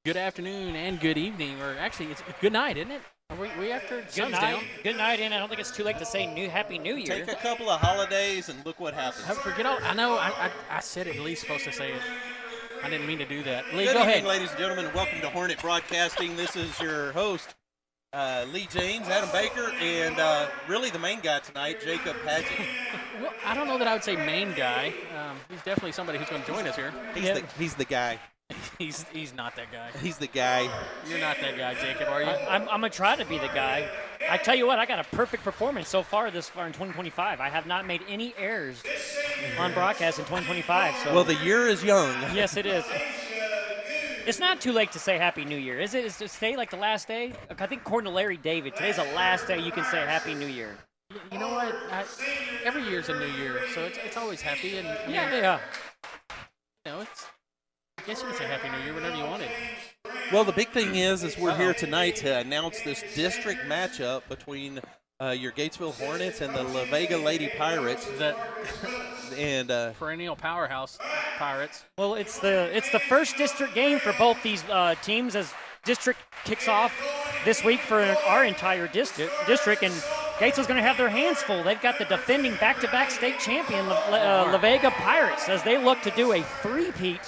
Good afternoon and good evening, or actually, it's good night, isn't it? Are we after sun's down? Good night, and I don't think it's too late to say Happy New Year. Take a couple of holidays and look what happens. Forget all. I know. I said at least supposed to say it. I didn't mean to do that. Lee, Good go evening, ahead. ladies and gentlemen, and welcome to Hornet Broadcasting. This is your host, Lee James, Adam Baker, and really the main guy tonight, Jacob Padgett. Well, I don't know that I would say main guy. He's definitely somebody who's going to join us here. He's the guy. He's not that guy. He's the guy. You're not that guy, Jacob, are you? I'm going to try to be the guy. I tell you what, I got a perfect performance so far this far in 2025. I have not made any errors on broadcast in 2025. So. Well, the year is young. Yes, it is. It's not too late to say Happy New Year, is it? Is today like the last day? I think according to Larry David, today's the last day you can say Happy New Year. You know what? Every year's a new year, so it's always happy. And Yeah. You know, I guess you can say Happy New Year whenever you wanted. Well, the big thing is we're here tonight to announce this district matchup between your Gatesville Hornets and the Vega Lady Pirates. And perennial powerhouse Pirates. Well, it's the first district game for both these teams as district kicks off this week for our entire district, and Gatesville's going to have their hands full. They've got the defending back-to-back state champion, Vega Pirates, as they look to do a three-peat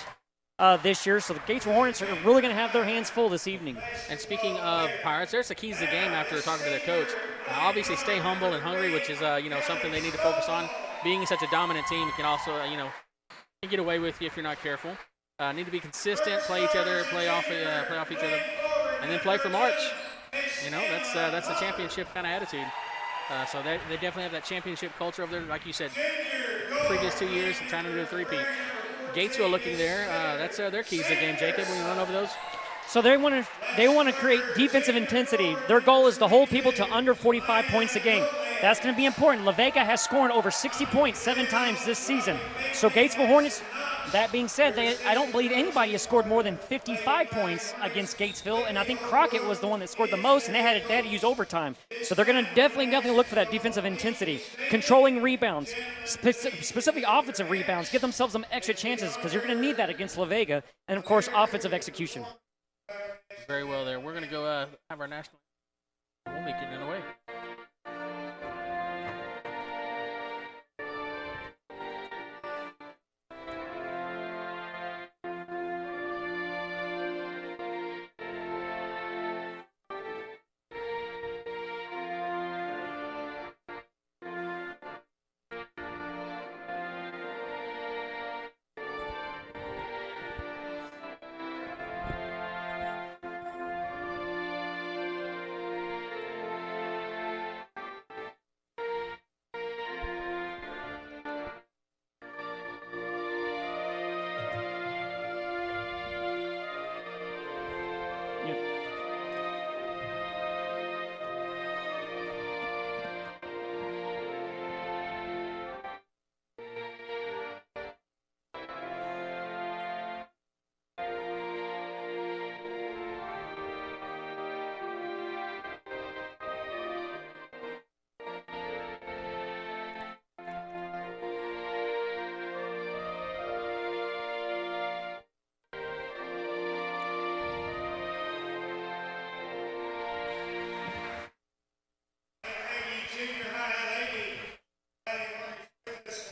this year. So the Gatesville Hornets are really going to have their hands full this evening. And speaking of Pirates, there's the keys to the game after talking to their coach. Obviously, stay humble and hungry, which is something they need to focus on. Being such a dominant team, it can also can get away with you if you're not careful. Need to be consistent, play each other, play off each other, and then play for March. That's the championship kind of attitude. So they definitely have that championship culture over there. Like you said, previous 2 years trying to do a three-peat. Gatesville looking there. That's their keys to the game. Jacob, will you run over those? So they want to create defensive intensity. Their goal is to hold people to under 45 points a game. That's going to be important. La Vega has scored over 60 points 7 times this season. So Gatesville Hornets, that being said, I don't believe anybody has scored more than 55 points against Gatesville, and I think Crockett was the one that scored the most, and they had to use overtime. So they're going to definitely look for that defensive intensity, controlling rebounds, specifically offensive rebounds, give themselves some extra chances because you're going to need that against La Vega, and of course offensive execution. Very well there. We're going to go have our national. We'll be getting away.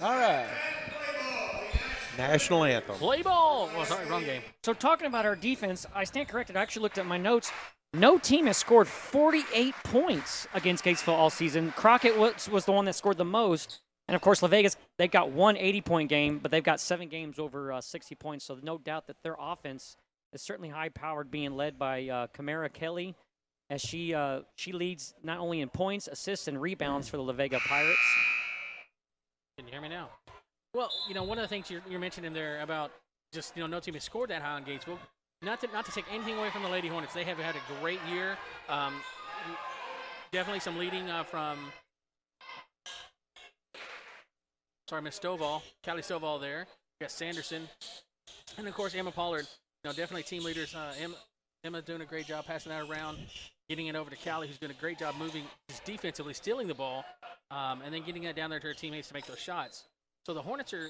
all right. National anthem. Play ball. Oh, sorry, wrong game. So talking about our defense, I stand corrected. I actually looked at my notes. No team has scored 48 points against Gatesville all season. Crockett was the one that scored the most. And, of course, La Vegas, they've got one 80-point game, but they've got 7 games over 60 points. So no doubt that their offense is certainly high-powered, being led by Kamara Kelly, as she leads not only in points, assists, and rebounds for the La Vega Pirates. Can you hear me now? Well, one of the things you're mentioning there about just, no team has scored that high on Gatesville. Not to take anything away from the Lady Hornets. They have had a great year. Definitely some leading from Miss Stovall, Callie Stovall there. We got Sanderson. And, of course, Emma Pollard. Definitely team leaders. Emma doing a great job passing that around, getting it over to Callie, who's doing a great job moving, just defensively stealing the ball, and then getting it down there to her teammates to make those shots. So the Hornets are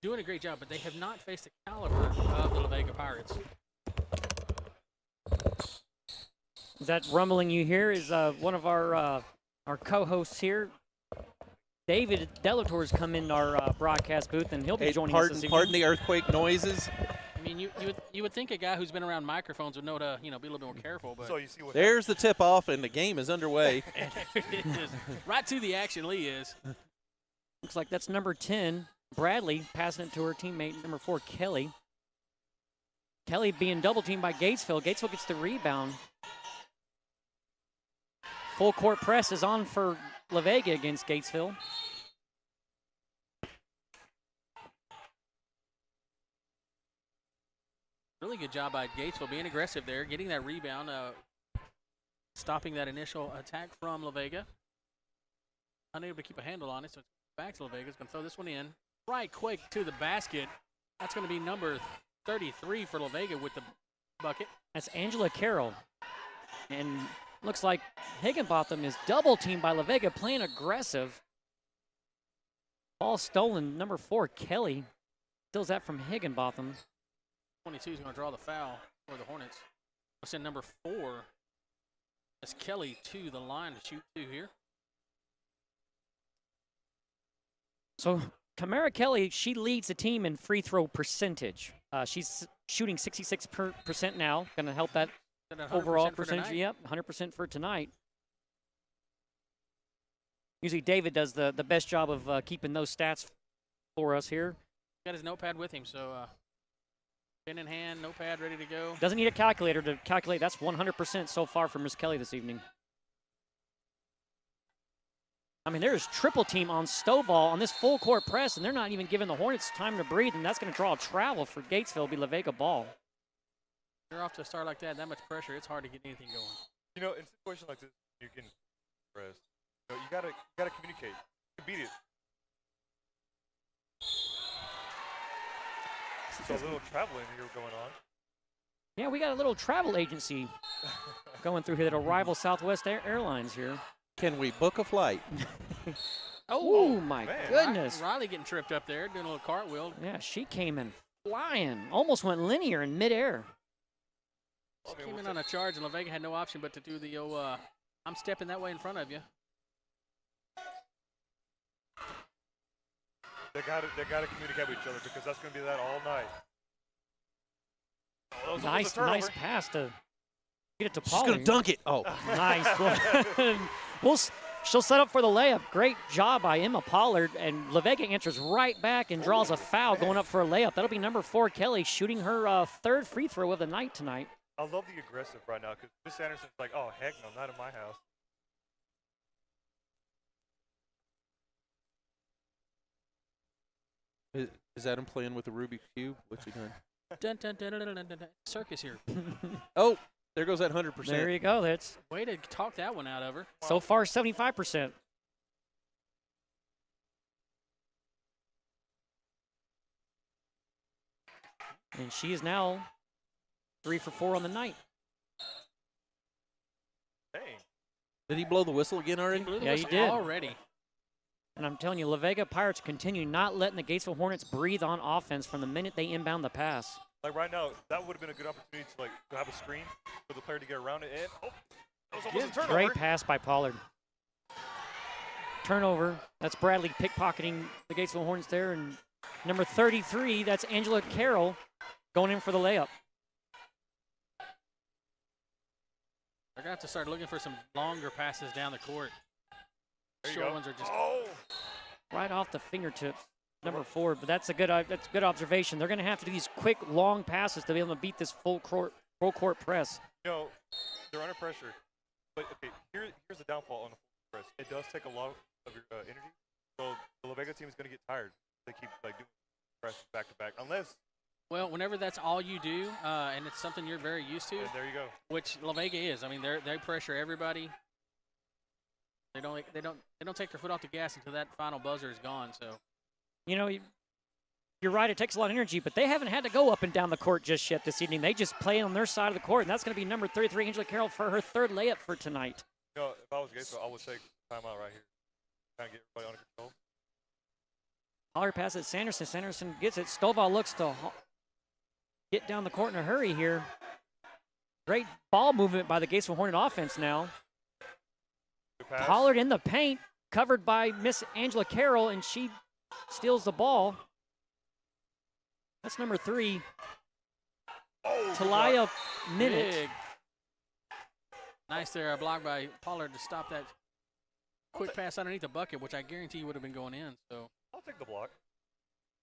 doing a great job, but they have not faced the caliber of the La Vega Pirates. That rumbling you hear is one of our co-hosts here. David Delatorre has come in our broadcast booth, and he'll be joining us this evening. Pardon the earthquake noises. I mean, you would think a guy who's been around microphones would know to be a little bit more careful. But So you see what There's the tip-off, and the game is underway. and there it is. Right to the action, Lee is. Looks like that's number 10, Bradley, passing it to her teammate, number 4, Kelly. Kelly being double-teamed by Gatesville. Gatesville gets the rebound. Full court press is on for La Vega against Gatesville. Really good job by Gatesville being aggressive there, getting that rebound, stopping that initial attack from La Vega. Unable to keep a handle on it, so it's back to La Vega. It's going to throw this one in. Right quick to the basket. That's going to be number 33 for La Vega with the bucket. That's Angela Carroll. And looks like Higginbotham is double-teamed by La Vega, playing aggressive. Ball stolen, number 4, Kelly. Steals that from Higginbotham. 22 is going to draw the foul for the Hornets. What's in number 4? That's Kelly to the line to shoot 2 here. So Kamara Kelly, she leads the team in free throw percentage. She's shooting 66% now. Going to help that overall percentage. Yep, 100% for tonight. Usually David does the best job of keeping those stats for us here. Got his notepad with him, so pen in hand, notepad ready to go. Doesn't need a calculator to calculate. That's 100% so far for Miss Kelly this evening. I mean, there is triple team on Stovall on this full court press, and they're not even giving the Hornets time to breathe, and that's going to draw a travel for Gatesville. It'll be La Vega ball. You're off to a start like that much pressure, it's hard to get anything going. You know, in situations like this, you can press. You know, you gotta communicate. You can beat it. So a little traveling here going on. Yeah, we got a little travel agency going through here that'll rival Southwest Airlines here. Can we book a flight? Oh, my man. goodness. Riley getting tripped up there, doing a little cartwheel. Yeah, she came in flying. Almost went linear in midair. Came in on a charge, and La Vega had no option but to do the I'm stepping that way in front of you. They gotta communicate with each other because that's gonna be that all night. Oh, Nice pass to get it to She's Pauling. going to dunk it. Oh. Nice. She'll set up for the layup. Great job by Emma Pollard, and La Vega answers right back and draws a foul going up for a layup. That'll be number 4, Kelly, shooting her third free throw of the night tonight. I love the aggressive right now because Miss Anderson's like, oh, heck no, not in my house. Is Adam playing with the Rubik's Cube? What's he doing? Dun, dun, dun, dun, dun, dun, dun. Circus here. Oh, there goes that 100%. There you go. That's Way to talk that one out of her. so far 75%. And she is now 3 for 4 on the night. Dang. Did he blow the whistle again already? Blew the Yeah, he whistle did. already. And I'm telling you, La Vega Pirates continue not letting the Gatesville Hornets breathe on offense from the minute they inbound the pass. Like right now, that would have been a good opportunity to have a screen for the player to get around it. And that was almost a turnover. Great pass by Pollard. Turnover. That's Bradley pickpocketing the Gatesville Hornets there. And number 33, that's Angela Carroll going in for the layup. They're going to have to start looking for some longer passes down the court. There you Short go. ones are just Right off the fingertips. Number 4, but that's a good observation. They're going to have to do these quick, long passes to be able to beat this full court press. You know, they're under pressure. But okay, here's the downfall on the full press. It does take a lot of your energy. So the La Vega team is going to get tired. They keep doing press back to back, unless. well, whenever that's all you do, and it's something you're very used to, And there you go. which La Vega is. I mean, they pressure everybody. They don't take their foot off the gas until that final buzzer is gone. So, You know, you're right, it takes a lot of energy, but they haven't had to go up and down the court just yet this evening. They just play on their side of the court, and that's going to be number 33, Angela Carroll, for her third layup for tonight. You know, if I was Gatesville, I would take timeout right here. Trying to get everybody under control. Pollard passes it Sanderson. Sanderson gets it. Stovall looks to get down the court in a hurry here. Great ball movement by the Gatesville Hornet offense now. Good pass. Pollard in the paint, covered by Miss Angela Carroll, and she steals the ball. That's number 3. Oh, Talia Minute. Big. Nice there, a block by Pollard to stop that quick pass underneath the bucket, which I guarantee would have been going in. So, I'll take the block.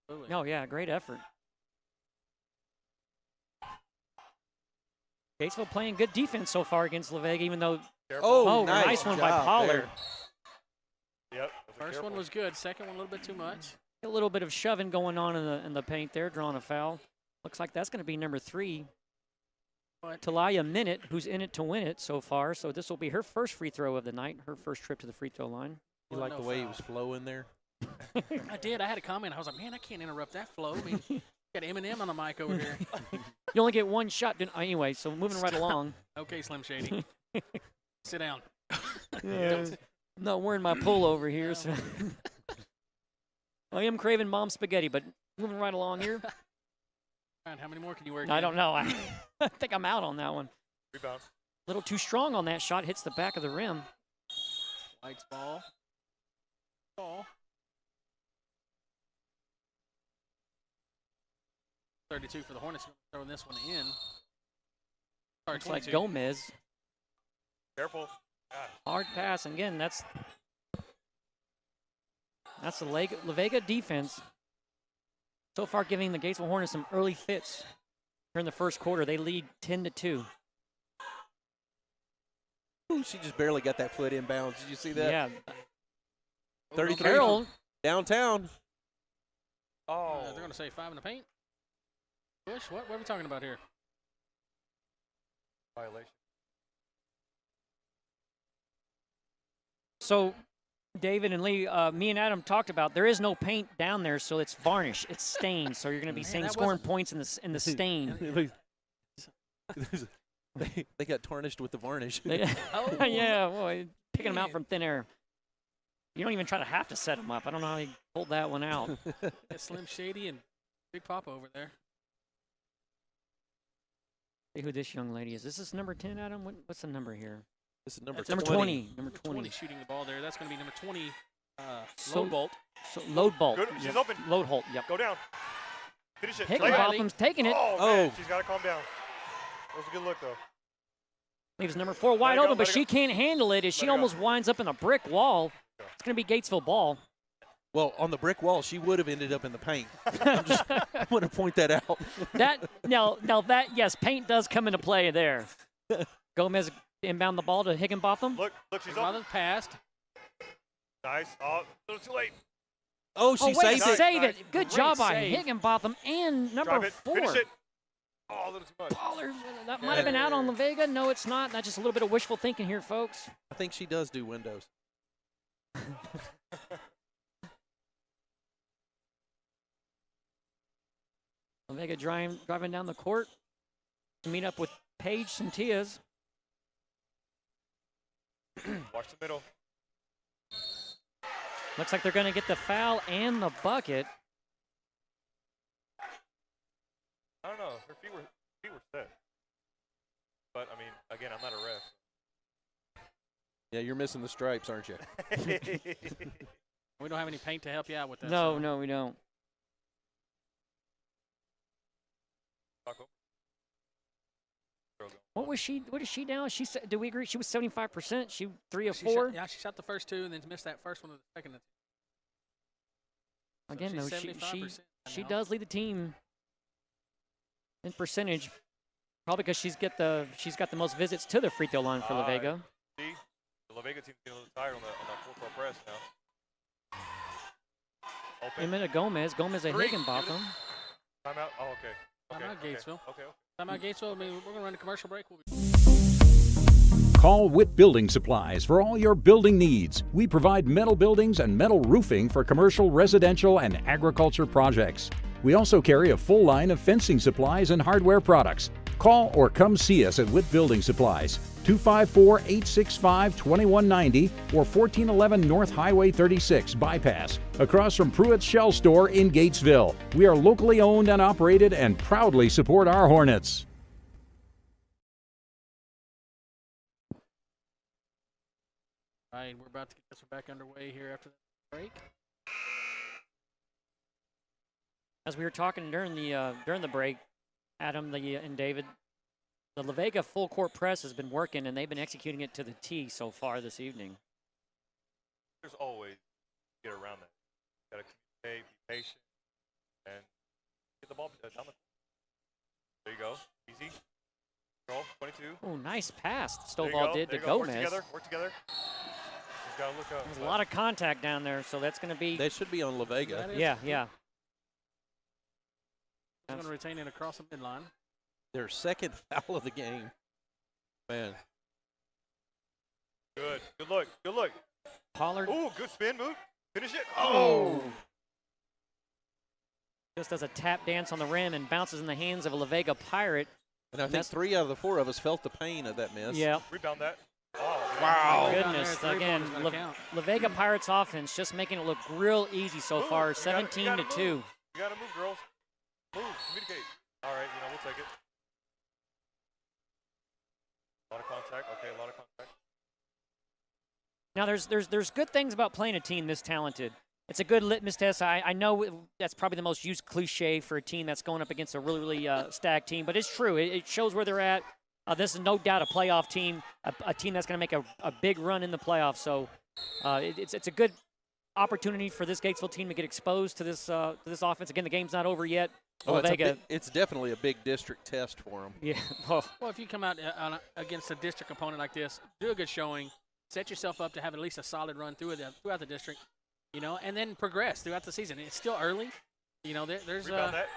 absolutely. Oh, yeah, great effort. Gatesville playing good defense so far against La Vega, even though Careful. Oh, nice one by job Pollard. Yep. First one was good. Second one a little bit too much. A little bit of shoving going on in the paint there, drawing a foul. Looks like that's going to be number 3. What? Talia Minute, who's in it to win it so far. So this will be her first free throw of the night, her first trip to the free throw line. You Well, like no the way he foul. was flowing there? I did. I had a comment. I was like, man, I can't interrupt that flow. I mean, got Eminem on the mic over here. You only get one shot. Anyway, so moving right along. Okay, Slim Shady. Sit down. I'm not wearing my pullover here. So. I am craving mom spaghetti, but moving right along here. Ryan, how many more can you wear? I don't know. I think I'm out on that one. Rebound. A little too strong on that shot. Hits the back of the rim. White's ball. Ball. 32 for the Hornets. Throwing this one in. Sorry, Looks like 22. Gomez. Careful. God. Hard pass. And again, that's the La Vega defense. So far, giving the Gatesville Hornets some early fits. Here in the first quarter, they lead 10-2. Ooh, she just barely got that foot inbounds. Did you see that? Yeah. 33 Carroll. from downtown. Oh. They're going to say 5 in the paint. Bush, what are we talking about here? Violation. So, David and Lee, me and Adam talked about there is no paint down there, so it's varnish, it's stained. So you're going to be Man, seeing that scoring wasn't- points in the stain. They got tarnished with the varnish. Oh. Yeah, boy, picking them out Man. from thin air. You don't even try to have to set them up. I don't know how you pulled that one out. That's Slim Shady and Big Papa over there. See who this young lady is. Is this number 10, Adam? What's the number here? This is number That's 20. Number 20. Number 20 20. shooting the ball there. That's going to be number 20, So- Low Bolt. So load bolt. Good. She's Yep. open. Load holt. Yep. Go down. Finish it. Higginbotham's taking it. Oh, Oh. man. She's got to calm down. That was a good look, though. Leaves number 4 wide it go, open, but let it she can't handle it as she Let it go. almost winds up in a brick wall. It's going to be Gatesville ball. Well, on the brick wall, she would have ended up in the paint. I want to point that out. Yes, paint does come into play there. Gomez inbound the ball to Higginbotham. Look, she's Mother open. passed. Nice. Oh, a little too late. Oh, she Oh, way saved to it. save Nice. it. Good Great job by save. Higginbotham and number Drive it. 4. Finish it. Oh, a little too much. Pollard, that might have been out on La Vega. No, it's not. That's just a little bit of wishful thinking here, folks. I think she does do windows. La Vega driving down the court to meet up with Paige Santias. Watch the middle. Looks like they're going to get the foul and the bucket. I don't know. Her feet were set. But, I mean, again, I'm not a ref. Yeah, you're missing the stripes, aren't you? We don't have any paint to help you out with that. No, so. no, we don't. What was she? What is she now? She said, did we agree? She was 75%. She 3 of 4. She shot the first 2 and then missed that first one of the second. So Again, she's though, 75% she now. does lead the team in percentage. Probably because she's got the most visits to the free throw line for La Vega. See? The La Vega team's getting a little tired on that full court press now. Open. Emma Gomez at Three. Higginbotham. Timeout. Oh, okay. Timeout, Okay. Gatesville. Okay. Timeout Gatesville. I mean, we're going to run a commercial break. Call Witt Building Supplies for all your building needs. We provide metal buildings and metal roofing for commercial, residential, and agriculture projects. We also carry a full line of fencing supplies and hardware products. Call or come see us at Witt Building Supplies, 254-865-2190 or 1411 North Highway 36 Bypass, across from Pruitt's Shell Store in Gatesville. We are locally owned and operated and proudly support our Hornets. right, we're about to get this one back underway here after the break. As we were talking during the break, Adam and David, the La Vega full court press has been working, and they've been executing it to the T so far this evening. There's always get around that. Got to communicate, be patient, and get the ball down the court. There you go. Easy. Control. 22. Oh, nice pass There you Stovall go. did There to you go. Gomez. Work together. Just got to look up. There's a lot of contact down there, so that's going to be. They should be on La Vega. Yeah. He's going to retain it across the midline. Their second foul of the game. Man. Good. Good look. Pollard. Ooh, good spin move. Finish it. Oh! Just does a tap dance on the rim and bounces in the hands of a La Vega Pirate. And I think 3 out of the 4 of us felt the pain of that miss. Yeah. Rebound that. Oh, wow. Goodness. Again, La Vega Pirates offense just making it look real easy so far, 17-2. You got to move, girls. Move. Communicate. All right, we'll take it. A lot of contact. Okay, a lot of contact. Now, there's good things about playing a team this talented. It's a good litmus test. I know that's probably the most used cliche for a team that's going up against a really stacked team, but it's true. It shows where they're at. This is no doubt a playoff team, a team that's going to make a big run in the playoffs. So it's a good opportunity for this Gatesville team to get exposed to this offense. Again, the game's not over yet. It's definitely a big district test for them. Yeah. Well, if you come out against a district opponent like this, do a good showing, set yourself up to have at least a solid run throughout the district, and then progress throughout the season. It's still early. There's that.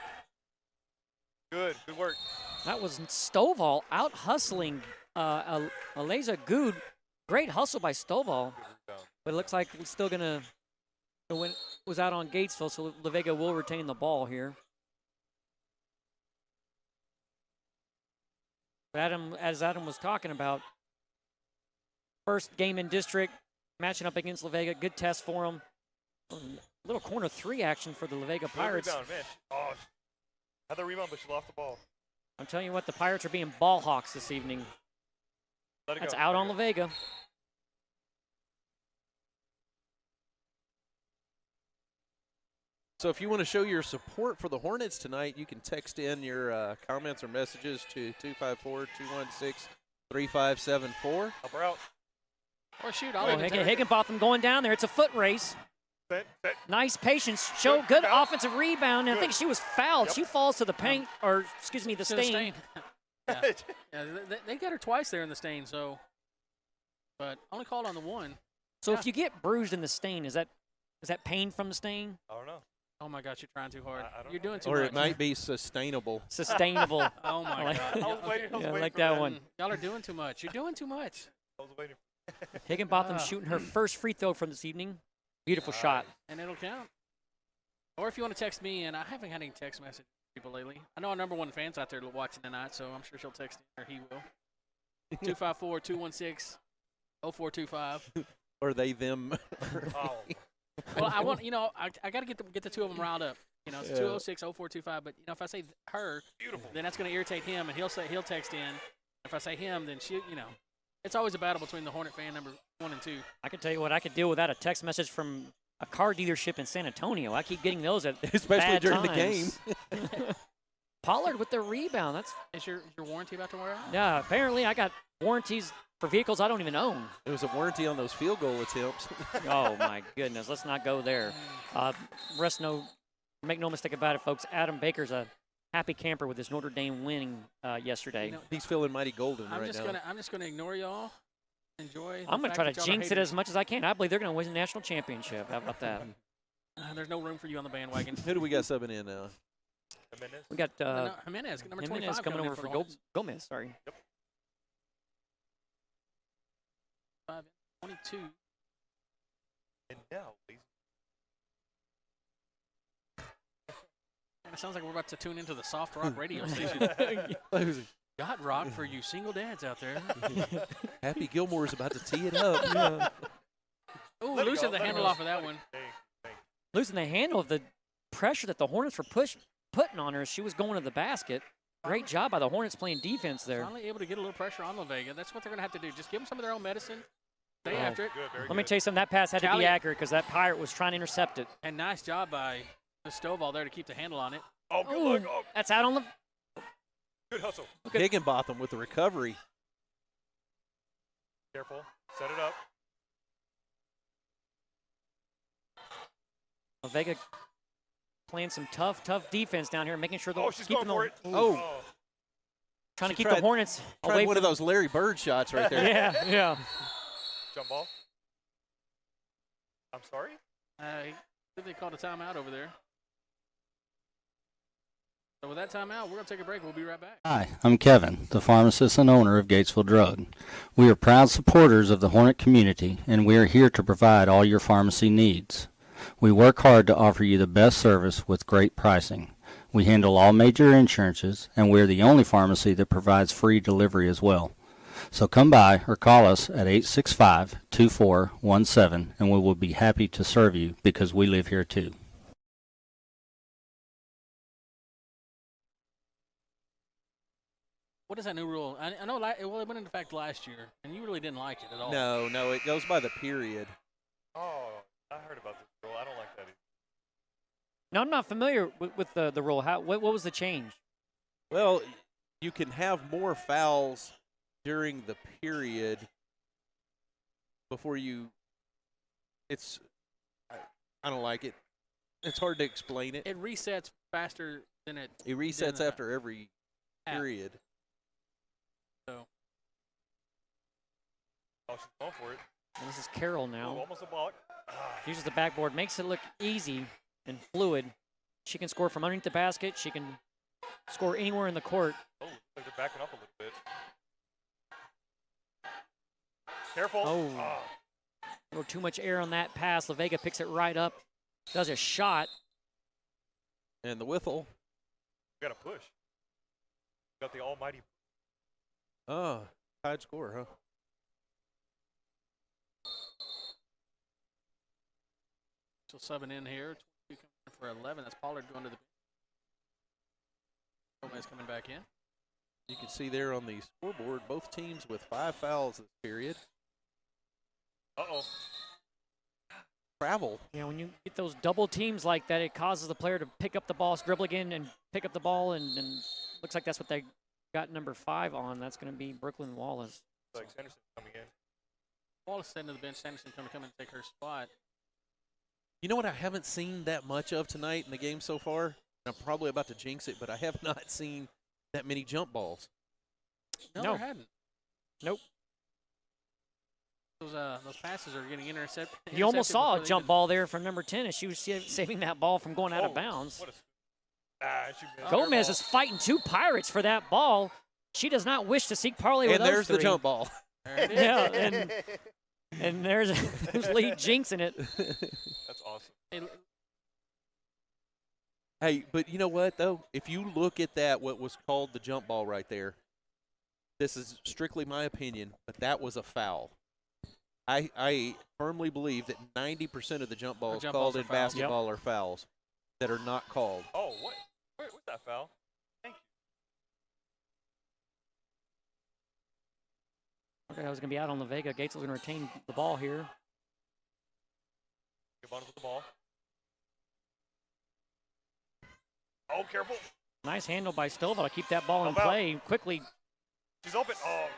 Good work. That was Stovall out hustling Aleza Good. Great hustle by Stovall. But it looks like we're still going to was out on Gatesville, so La Vega will retain the ball here. But as Adam was talking about, first game in district, matching up against La Vega, good test for them. A little corner 3 action for the La Vega Pirates. Rebound, man. Oh, had the rebound, but she lost the ball. I'm telling you what, the Pirates are being ball hawks this evening. That's out on La Vega. So if you want to show your support for the Hornets tonight, you can text in your comments or messages to 254-216-3574. Help her out. Or shoot, Higginbotham going down there. It's a foot race. Set. Nice patience. Good offensive rebound. Good. I think she was fouled. Yep. She falls to the paint, or excuse me, the stain. Yeah. They got her twice there in the stain, but only called on the one. So if you get bruised in the stain, is that pain from the stain? I don't know. Oh my gosh, you're trying too hard. You're doing too much. Or it might be sustainable. Sustainable. Oh my God. I was waiting I like for that one. Y'all are doing too much. You're doing too much. I was waiting. Higginbotham shooting her first free throw from this evening. Beautiful shot. And it'll count. Or if you want to text me, and I haven't had any text message people lately. I know our number 1 fan's out there watching tonight, so I'm sure she'll text me, or he will. 254-216-0425. Or they, them. Oh. Well, I want, I got to get the 2 of them riled up. It's 206-0425, but, if I say her, Beautiful. Then that's going to irritate him, and he'll text in. If I say him, then she, it's always a battle between the Hornet fan number 1 and 2. I can tell you what, I could deal without a text message from a car dealership in San Antonio. I keep getting those at especially bad during times. the game. Pollard with the rebound. Is your warranty about to wear out? Yeah, apparently I got warranties for vehicles I don't even own. It was a warranty on those field goal attempts. Oh, my goodness. Let's not go there. Make no mistake about it, folks. Adam Baker's a happy camper with his Notre Dame winning yesterday. He's feeling mighty golden right now. I'm just gonna ignore y'all. Enjoy. I'm going to try to jinx it as much as I can. I believe they're going to win the national championship. How about that? There's no room for you on the bandwagon. Who do we got subbing in now? Jimenez. We got Jimenez, number 25, Jimenez coming over for Gomez. Sorry. Yep. 22. And now, please. It sounds like we're about to tune into the soft rock radio station. Got rock for you single dads out there. Happy Gilmore's about to tee it up. Yeah. Ooh, losing the handle off of that one. Losing the handle of the pressure that the Hornets were putting on her as she was going to the basket. Great job by the Hornets playing defense there. Finally able to get a little pressure on La Vega. That's what they're going to have to do. Just give them some of their own medicine. Stay after it. Good, Let me tell you something. That pass had to be accurate because that Pirate was trying to intercept it. And nice job by the Stovall there to keep the handle on it. Oh, good look. Oh, that's out on the. good hustle. Higginbotham with the recovery. Careful. Set it up. Vega playing some tough defense down here, making sure they're she's keeping going for the. it. Oh. Trying to keep the Hornets away one from of those Larry Bird shots right there. yeah. Jump ball. I'm sorry? I think they called a timeout over there. So with that timeout, we're going to take a break. We'll be right back. Hi, I'm Kevin, the pharmacist and owner of Gatesville Drug. We are proud supporters of the Hornet community, and we are here to provide all your pharmacy needs. We work hard to offer you the best service with great pricing. We handle all major insurances, and we're the only pharmacy that provides free delivery as well. So come by or call us at 865-2417, and we will be happy to serve you because we live here too. What is that new rule? I know it went into effect last year, and you really didn't like it at all. No, it goes by the period. Oh, I heard about this rule. I don't like that either. No, I'm not familiar with the rule. What was the change? Well, you can have more fouls during the period before you. I don't like it. It's hard to explain it. It resets faster than it. It resets after every period. So. Oh, she's going for it. And this is Carroll now. Ooh, almost a block. Uses the backboard, makes it look easy and fluid. She can score from underneath the basket. She can score anywhere in the court. Oh, looks like they're backing up a little bit. Careful. Oh. A little too much air on that pass. La Vega picks it right up. Does a shot. And the whistle. We got to push. We got the almighty. Oh, tied score, huh? So subbing in here. For 11, that's Pollard going to the bench. Gomez coming back in. You can see there on the scoreboard, both teams with 5 fouls this period. Uh-oh. Travel. Yeah, when you get those double teams like that, it causes the player to pick up the ball, dribble again, and pick up the ball, and looks like that's what they got number 5 on. That's going to be Brooklyn Wallace. Like Sanderson coming in. Wallace sitting to the bench. Sanderson going to come and take her spot. You know what I haven't seen that much of tonight in the game so far? I'm probably about to jinx it, but I have not seen that many jump balls. No, there hadn't. Nope. Those passes are getting intercepted. You almost saw a jump ball there from number 10 as she was saving that ball from going out of bounds. Gomez is fighting 2 Pirates for that ball. She does not wish to seek parlay with those And there's 3. the jump ball. Yeah, and there's Lee jinxing it. That's awesome. Hey, but you know what, though? If you look at that, what was called the jump ball right there, this is strictly my opinion, but that was a foul. I firmly believe that 90% of the jump balls called in basketball are fouls that are not called. Oh, what? What's that foul? Thank you. Okay, I was going to be out on La Vega. Gatesville's going to retain the ball here. Good bundle with the ball. Oh, careful. Nice handle by Stovall to keep that ball in play quickly. She's open. Oh,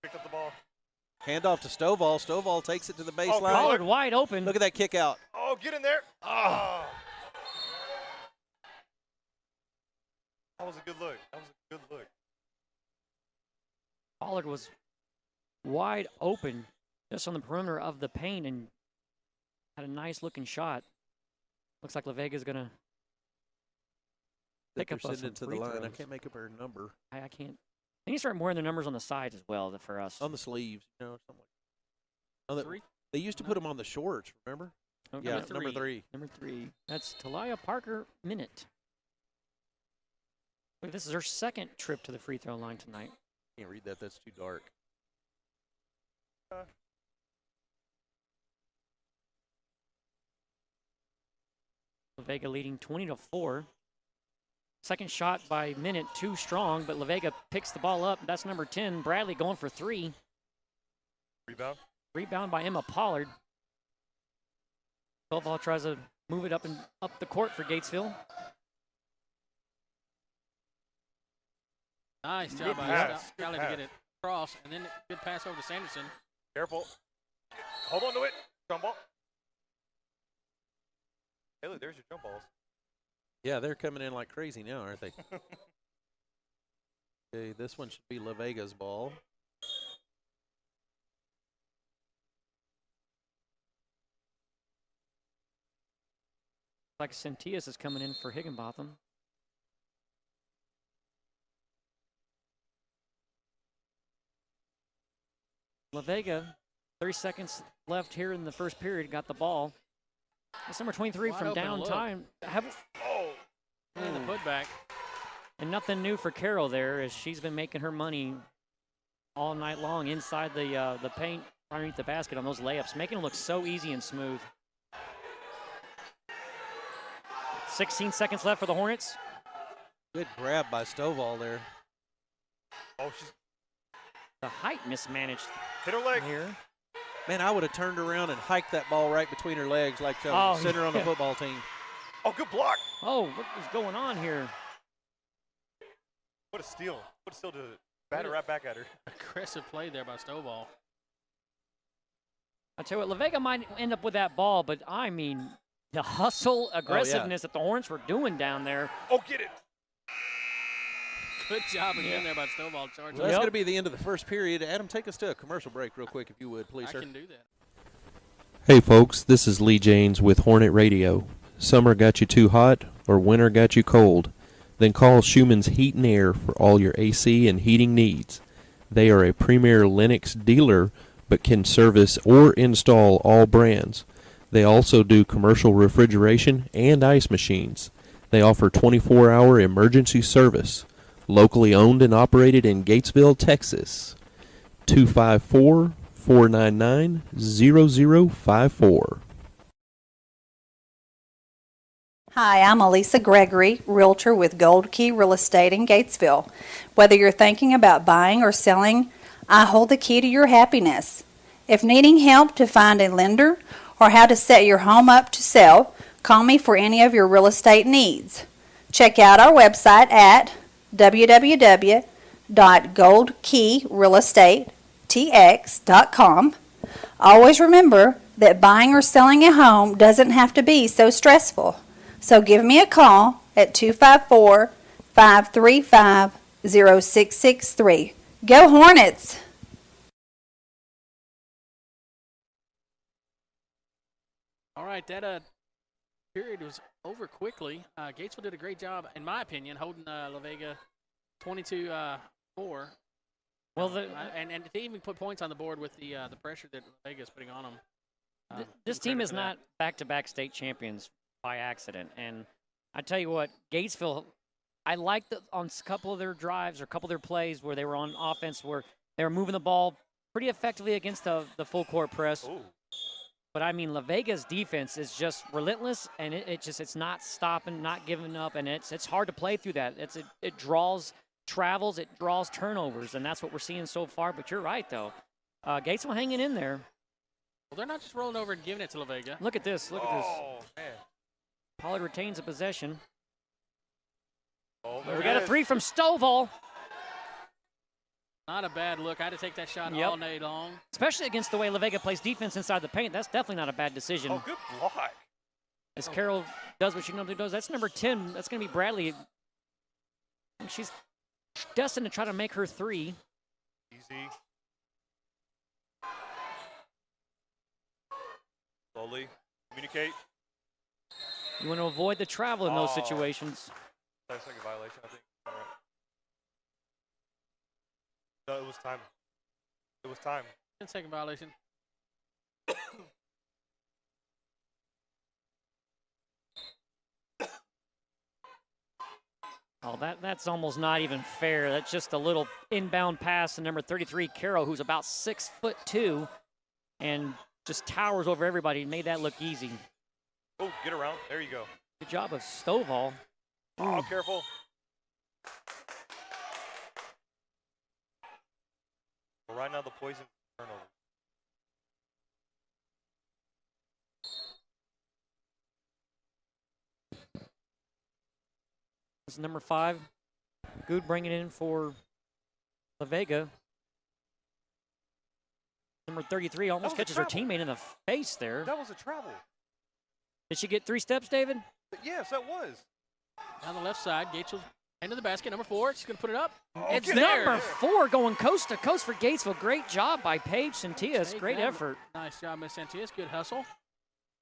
picked up the ball. Handoff to Stovall. Stovall takes it to the baseline. Pollard wide open. Look at that kick out. Oh, get in there. Oh. That was a good look. Pollard was wide open just on the perimeter of the paint and had a nice looking shot. Looks like La Vega's going to pick up some into the line. I can't make up her number. I can't. They need to start wearing their numbers on the sides as well for us. On the sleeves, something like 3? They used to put them on the shorts, remember? Okay. Yeah, number 3. Number 3. That's Talia Parker Minute. This is her second trip to the free throw line tonight. Can't read that. That's too dark. La Vega leading 20-4. Second shot by Minute, too strong, but La Vega picks the ball up. That's number 10, Bradley, going for 3. Rebound. Rebound by Emma Pollard. Stovall tries to move it up the court for Gatesville. Nice job by Scally to get it across, and then good pass over to Sanderson. Careful. Hold on to it. Jump ball. Hey, look, there's your jump balls. Yeah, they're coming in like crazy now, aren't they? Okay, this one should be La Vega's ball. Like Centias is coming in for Higginbotham. La Vega, 30 seconds left here in the first period, got the ball. That's number 23 from downtime. And the putback. And nothing new for Carroll there, as she's been making her money all night long inside the paint underneath the basket on those layups, making it look so easy and smooth. 16 seconds left for the Hornets. Good grab by Stovall there. Oh, she's The height mismanaged hit her leg here. Man, I would have turned around and hiked that ball right between her legs like Oh, a center on the yeah. football team. Oh, good block. Oh, what is going on here? What a steal. What a steal to bat it right back at her. Aggressive play there by Stovall. I tell you what, La Vega might end up with that ball, but I mean, the hustle, aggressiveness that the Hornets were doing down there. Oh, get it. Good job again there by Stovall. Well, that's going to be the end of the first period. Adam, take us to a commercial break real quick, if you would, please, sir. I can do that. Hey folks, this is Lee Janes with Hornet Radio. Summer got you too hot or winter got you cold? Then call Schumann's Heat and Air for all your AC and heating needs. They are a premier Lennox dealer but can service or install all brands. They also do commercial refrigeration and ice machines. They offer 24-hour emergency service. Locally owned and operated in Gatesville, Texas. 254-499-0054. Hi, I'm Elisa Gregory, Realtor with Gold Key Real Estate in Gatesville. Whether you're thinking about buying or selling, I hold the key to your happiness. If needing help to find a lender or how to set your home up to sell, call me for any of your real estate needs. Check out our website at www.goldkeyrealeestatetx.com. Always remember that buying or selling a home doesn't have to be so stressful. So give me a call at 254-535-0663. Go Hornets! All right, that period was over quickly. Gatesville did a great job, in my opinion, holding La Vega 22-4. Well, and they even put points on the board with the pressure that La Vega is putting on them. this team is not back-to-back state champions by accident. And I tell you what, Gatesville, I liked on a couple of their drives or a couple of their plays where they were on offense where they were moving the ball pretty effectively against the full court press. Ooh. But I mean, La Vega's defense is just relentless, and it's not stopping, not giving up, and it's hard to play through that. It draws travels, it draws turnovers, and that's what we're seeing so far. But you're right, though. Gatesville hanging in there. Well, they're not just rolling over and giving it to La Vega. Look at this. Look at this. Oh, man. Pollard retains the possession. Oh, We got a three from Stovall. Not a bad look. I had to take that shot Yep. all night long. Especially against the way La Vega plays defense inside the paint. That's definitely not a bad decision. Oh, good block. As Carroll does what she normally does. That's number 10. That's going to be Bradley. And she's destined to try to make her three. Easy. Slowly. Communicate. You want to avoid the travel in those Oh. situations. That's like a violation, I think. All right. No, it was time. It was time. 10-second violation. Oh, that's almost not even fair. That's just a little inbound pass to number 33, Carroll, who's about 6'2", and just towers over everybody. Made that look easy. Oh, get around. There you go. Good job of Stovall. Oh, careful. Well, right now the poison turnover. This is number 5. Good bringing it in for La Vega. Number 33 almost catches her teammate in the face there. That was a travel. Did she get 3 steps, David? Yes, that was. Down the left side, Gatesville into the basket. Number 4, she's going to put it up. It's number 4 going coast to coast for Gatesville. Great job by Paige Santias. Great effort. Nice job, Miss Santias. Good hustle.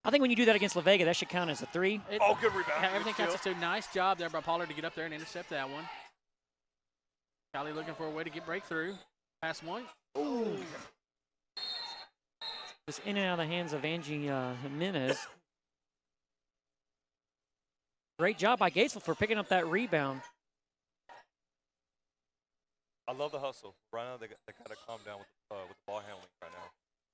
I think when you do that against La Vega, that should count as a 3. Good rebound. Everything counts as 2. Nice job there by Pollard to get up there and intercept that one. Callie looking for a way to get breakthrough. Pass one. Ooh. Just in and out of the hands of Angie Jimenez. Great job by Gatesville for picking up that rebound. I love the hustle. Right now, they got to calm down with the ball handling right now.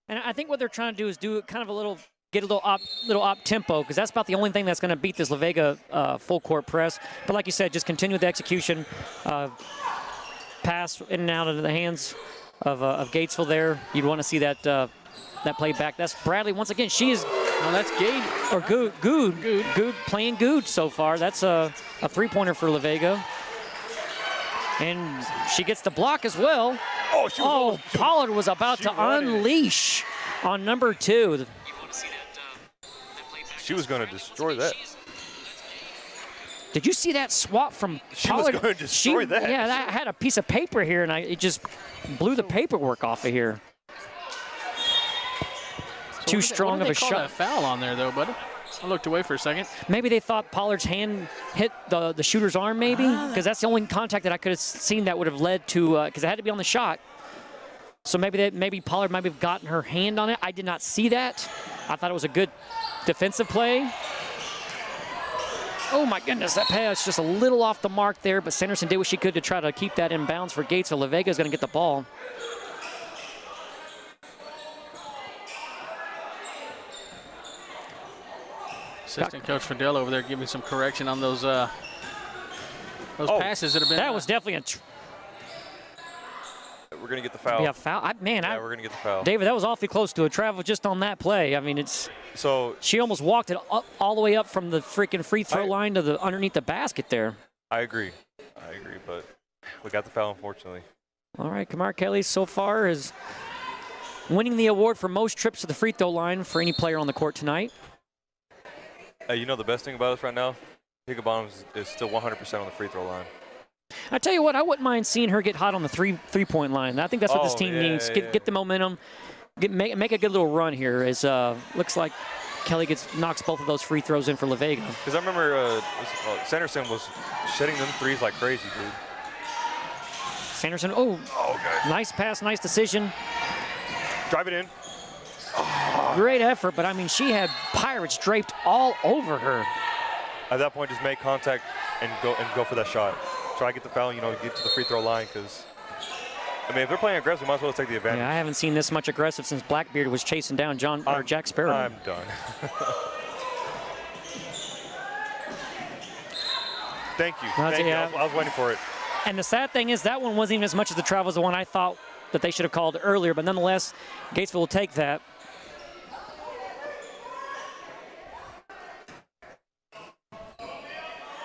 And I think what they're trying to do is do kind of a little, get a little up tempo, because that's about the only thing that's going to beat this La Vega full court press. But like you said, just continue with the execution. Pass in and out of the hands of Gatesville there. You'd want to see that that play back. That's Bradley once again. She is. No, that's Gade. Or Good playing good so far. That's a 3-pointer for La Vega. And she gets the block as well. Pollard was about to unleash on number 2. She was going to destroy that. Did you see that swap from Pollard? She was going to destroy that. Yeah, that had a piece of paper here, and it just blew the paperwork off of here. Too strong of a shot. That foul on there, though, buddy. I looked away for a second. Maybe they thought Pollard's hand hit the shooter's arm, maybe, because that's the only contact that I could have seen that would have led to, because it had to be on the shot. So maybe Pollard might have gotten her hand on it. I did not see that. I thought it was a good defensive play. Oh my goodness, that pass just a little off the mark there, but Sanderson did what she could to try to keep that in bounds for Gatesville. La Vega is going to get the ball. Assistant Coach Fidel over there giving some correction on those passes that have been. That was definitely we're going to get the foul. Yeah, foul. We're going to get the foul. David, that was awfully close to a travel just on that play. I mean, she almost walked it up, all the way up from the freaking free throw line to the underneath the basket there. I agree, but we got the foul, unfortunately. All right, Kamar Kelly so far is winning the award for most trips to the free throw line for any player on the court tonight. You know the best thing about us right now? Higginbottom is still 100% on the free throw line. I tell you what, I wouldn't mind seeing her get hot on the three-point line. I think that's what this team needs. Get the momentum, make a good little run here. As looks like Kelly knocks both of those free throws in for La Vega. Because I remember Sanderson was shedding them threes like crazy, dude. Sanderson, nice pass, nice decision. Drive it in. Great effort, but I mean, she had Pirates draped all over her. At that point, just make contact and go for that shot. Try to get the foul, get to the free throw line, because, I mean, if they're playing aggressive, we might as well take the advantage. Yeah, I haven't seen this much aggressive since Blackbeard was chasing down Jack Sparrow. I'm done. Thank you. I was waiting for it. And the sad thing is that one wasn't even as much as the travel as the one I thought that they should have called earlier, but nonetheless, Gatesville will take that.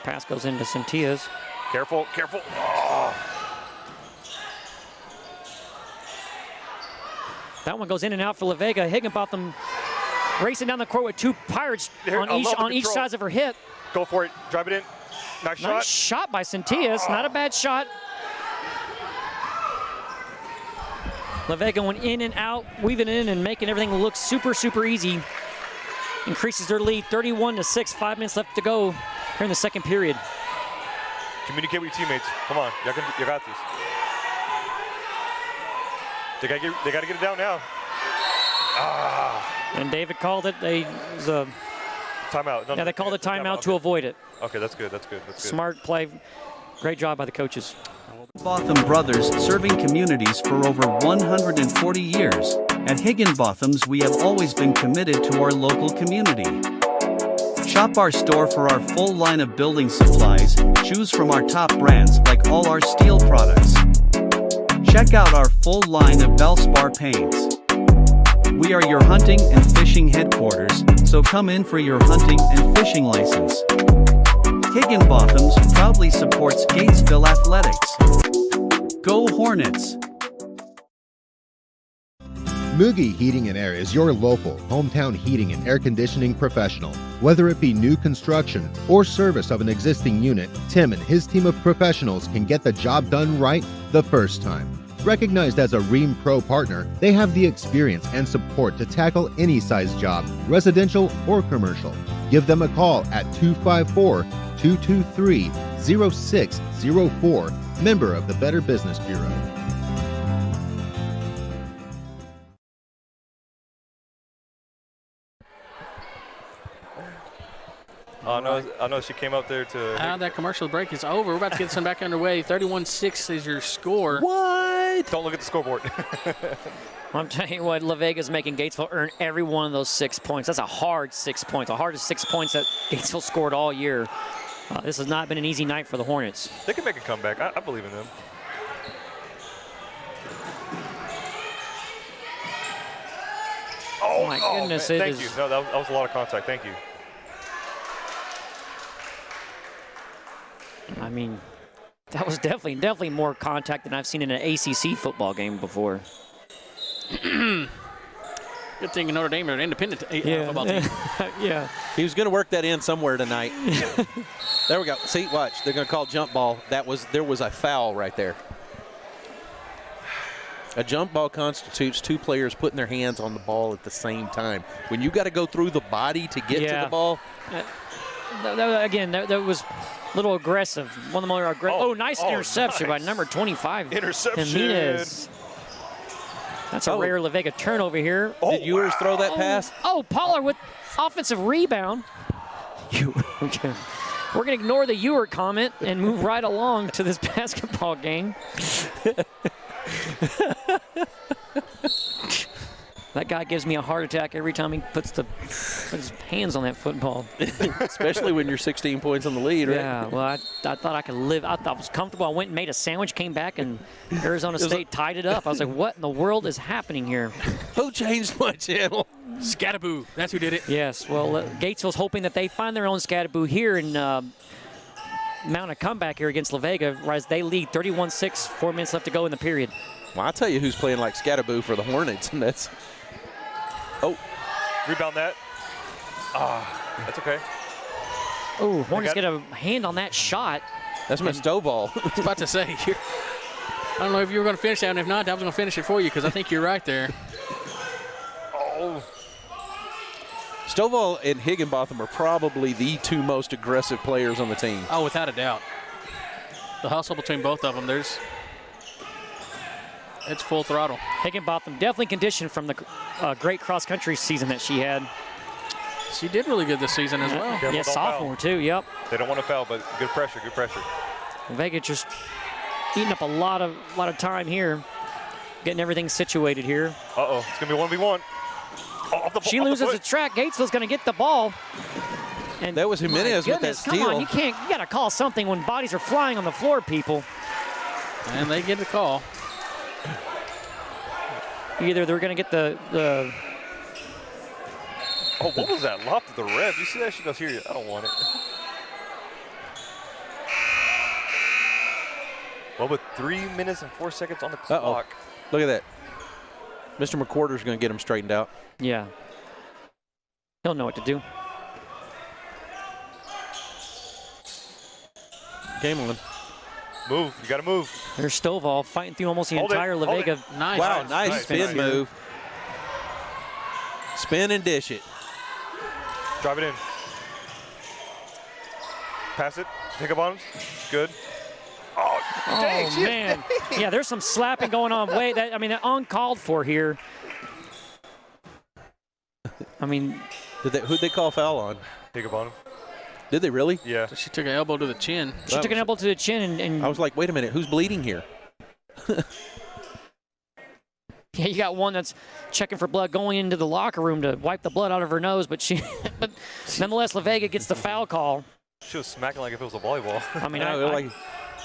Pass goes into Santias. Careful. Oh. That one goes in and out for La Vega. Higginbotham racing down the court with 2 Pirates on each side of her hip. Go for it. Drive it in. Nice shot by Santias. Not a bad shot. La Vega went in and out, weaving in and making everything look super, super easy. Increases their lead 31-6. 5 minutes left to go here in the second period. Communicate with your teammates. Come on, you got this. They got to get it down now. And David called it. It was a timeout. They called a timeout to avoid it. Okay, that's good. Smart play. Great job by the coaches. Higginbotham Brothers, serving communities for over 140 years. At Higginbotham's, we have always been committed to our local community. Shop our store for our full line of building supplies. Choose from our top brands like all our steel products. Check out our full line of Valspar paints. We are your hunting and fishing headquarters, so come in for your hunting and fishing license. Higginbotham's proudly supports Gatesville Athletics. Go Hornets! Mugi Heating and Air is your local, hometown heating and air conditioning professional. Whether it be new construction or service of an existing unit, Tim and his team of professionals can get the job done right the first time. Recognized as a Ream Pro partner, they have the experience and support to tackle any size job, residential or commercial. Give them a call at 254-223-0604, member of the Better Business Bureau. I know she came up there to... That commercial break is over. We're about to get some back underway. 31-6 is your score. What? Don't look at the scoreboard. I'm telling you what, La Vega's making Gatesville earn every one of those 6 points. That's a hard 6 points, the hardest 6 points that Gatesville scored all year. This has not been an easy night for the Hornets. They can make a comeback. I believe in them. Oh, my goodness. Thank you. No, that was a lot of contact. Thank you. I mean, that was definitely more contact than I've seen in an ACC football game before. Good thing Notre Dame are an independent football team. Yeah. He was going to work that in somewhere tonight. There we go. See, watch. They're going to call jump ball. There was a foul right there. A jump ball constitutes two players putting their hands on the ball at the same time. When you got to go through the body to get to the ball. That was a little aggressive. One of the more aggressive. Nice interception by number 25. Interception. Jimenez. That's a rare La Vega turnover here. Did Ewers throw that pass? Pollard with offensive rebound. Okay. We're going to ignore the Ewer comment and move right along to this basketball game. That guy gives me a heart attack every time he puts his hands on that football. Especially when you're 16 points on the lead, right? Yeah, well, I thought I could live. I thought I was comfortable. I went and made a sandwich, came back, and Arizona State tied it up. I was like, what in the world is happening here? Who changed my channel? Scataboo. That's who did it. Yes, well, Gatesville's hoping that they find their own Scataboo here and mount a comeback here against La Vega, as they lead 31-6, 4 minutes left to go in the period. Well, I'll tell you who's playing like Scataboo for the Hornets, and that's... Oh. Rebound that. That's okay. Oh, Hornets get a hand on that shot. That's my Stovall. I was about to say, I don't know if you were going to finish that, and if not, I was going to finish it for you because I think you're right there. Oh. Stovall and Higginbotham are probably the two most aggressive players on the team. Oh, without a doubt. The hustle between both of them, it's full throttle. Higginbotham definitely conditioned from the great cross-country season that she had. She did really good this season as well. Yeah, sophomore too, yep. They don't want to foul, but good pressure, good pressure. Vega just eating up a lot of time here, getting everything situated here. Uh-oh, it's going to be 1v1. She loses the track. Gatesville's going to get the ball. And that was Jimenez with that steal. Come on, you got to call something when bodies are flying on the floor, people. And they get the call. Either they're going to get the Oh, what was that? Lob to the ref. You see that? She goes, here, I don't want it. Well, with 3 minutes and 4 seconds on the clock. Look at that. Mr. McWhorter's going to get him straightened out. Yeah. He'll know what to do. Game on. Move. You got to move. There's Stovall fighting through almost the entire La Vega. Nice. Wow, nice spin move. Spin and dish it. Drive it in. Pass it. Pick up on him. Good. Oh, dang, man. Yeah, there's some slapping going on. Uncalled for here. I mean. Who'd they call foul on? Pick up on him. Did they really? Yeah. She took an elbow to the chin. She took an elbow to the chin and I was like, wait a minute, who's bleeding here? Yeah, you got one that's checking for blood going into the locker room to wipe the blood out of her nose, but nonetheless, La Vega gets the foul call. She was smacking like if it was a volleyball. I mean,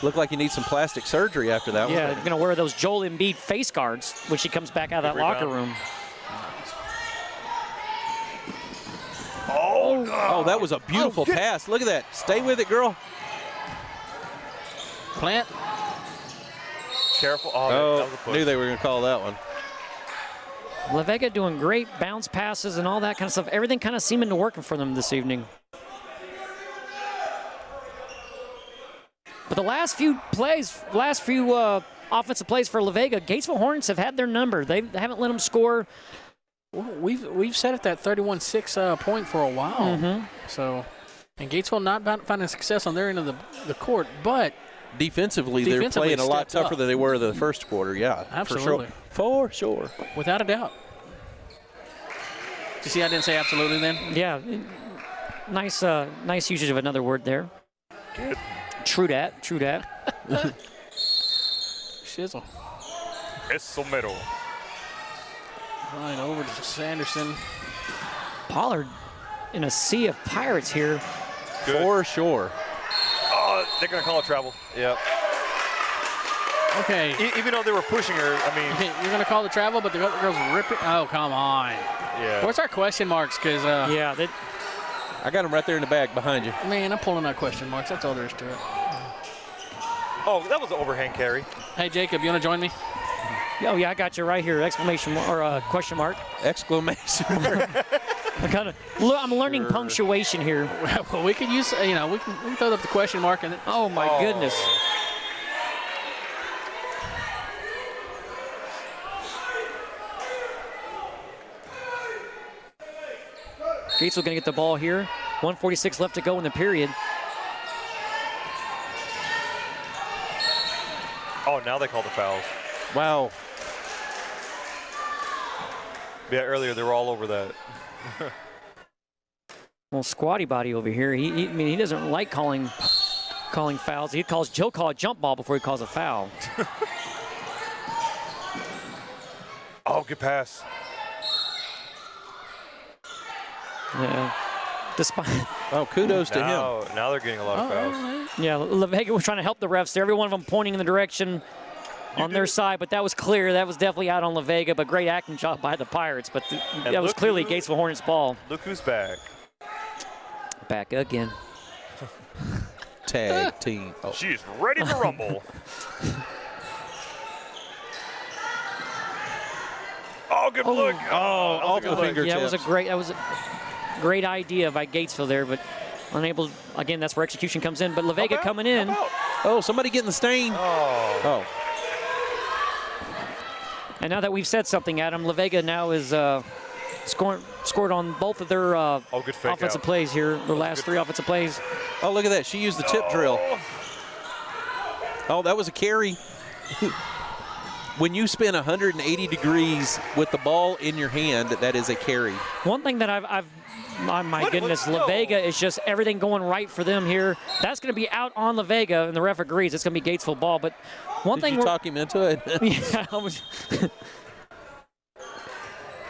looked like you need some plastic surgery after that one. Yeah, you're going to wear those Joel Embiid face guards when she comes back out of that locker room. Oh, that was a beautiful pass. Look at that. Stay with it, girl. Plant. Careful. Oh, that was a push. Knew they were going to call that one. La Vega doing great bounce passes and all that kind of stuff. Everything kind of seeming to work for them this evening. But the last few offensive plays for La Vega, Gatesville Hornets have had their number. They haven't let them score. Well, we've set at that 31-6 point for a while. So, and Gatesville not finding success on their end of the court, but defensively they're playing a lot tougher than they were the first quarter. Yeah, absolutely, for sure, without a doubt. Did you see I didn't say absolutely then? Yeah, nice usage of another word there. Good. True dat. Shizzle. Eso mero. Right over to Sanderson. Pollard in a sea of Pirates here. Good. For sure. Oh, they're going to call it travel. Yep. Okay. Even though they were pushing her, I mean. You're going to call the travel, but the girl's ripping. Oh, come on. Yeah. What's our question marks? Because yeah, I got them right there in the bag behind you. Man, I'm pulling out question marks. That's all there is to it. Oh, that was an overhand carry. Hey, Jacob, you want to join me? Oh, yeah, I got you right here. Exclamation mark, or question mark. Exclamation mark. I'm learning punctuation here. Well, we could use, we can throw up the question mark. And oh, my goodness. Gatesville going to get the ball here. 1:46 left to go in the period. Oh, now they call the fouls. Wow. Yeah, earlier they were all over that. Well, squatty body over here. He doesn't like calling fouls. He'll call a jump ball before he calls a foul. Oh, good pass. Yeah. Kudos to him. Now they're getting a lot of fouls. Yeah, La Vega was trying to help the refs there. Every one of them pointing in the direction on their side, but that was clear. That was definitely out on La Vega, but great acting job by the Pirates. But that was clearly Gatesville Hornets' ball. Look who's back. Back again. Tag team. Oh. She is ready to rumble. Oh, good look. Oh, off the fingertips. Yeah, that was a great idea by Gatesville there, but unable. Again, that's where execution comes in. But La Vega coming in. Oh, somebody getting the stain. Oh. And now that we've said something, Adam, La Vega now is scored on both of their offensive plays here, their last three offensive plays. Oh, look at that. She used the tip drill. Oh, that was a carry. When you spin 180 degrees with the ball in your hand, that is a carry. One thing that I've my goodness, La Vega is just everything going right for them here. That's going to be out on La Vega, and the ref agrees. It's going to be Gatesville ball. But one thing. Did you talk him into it? Yeah,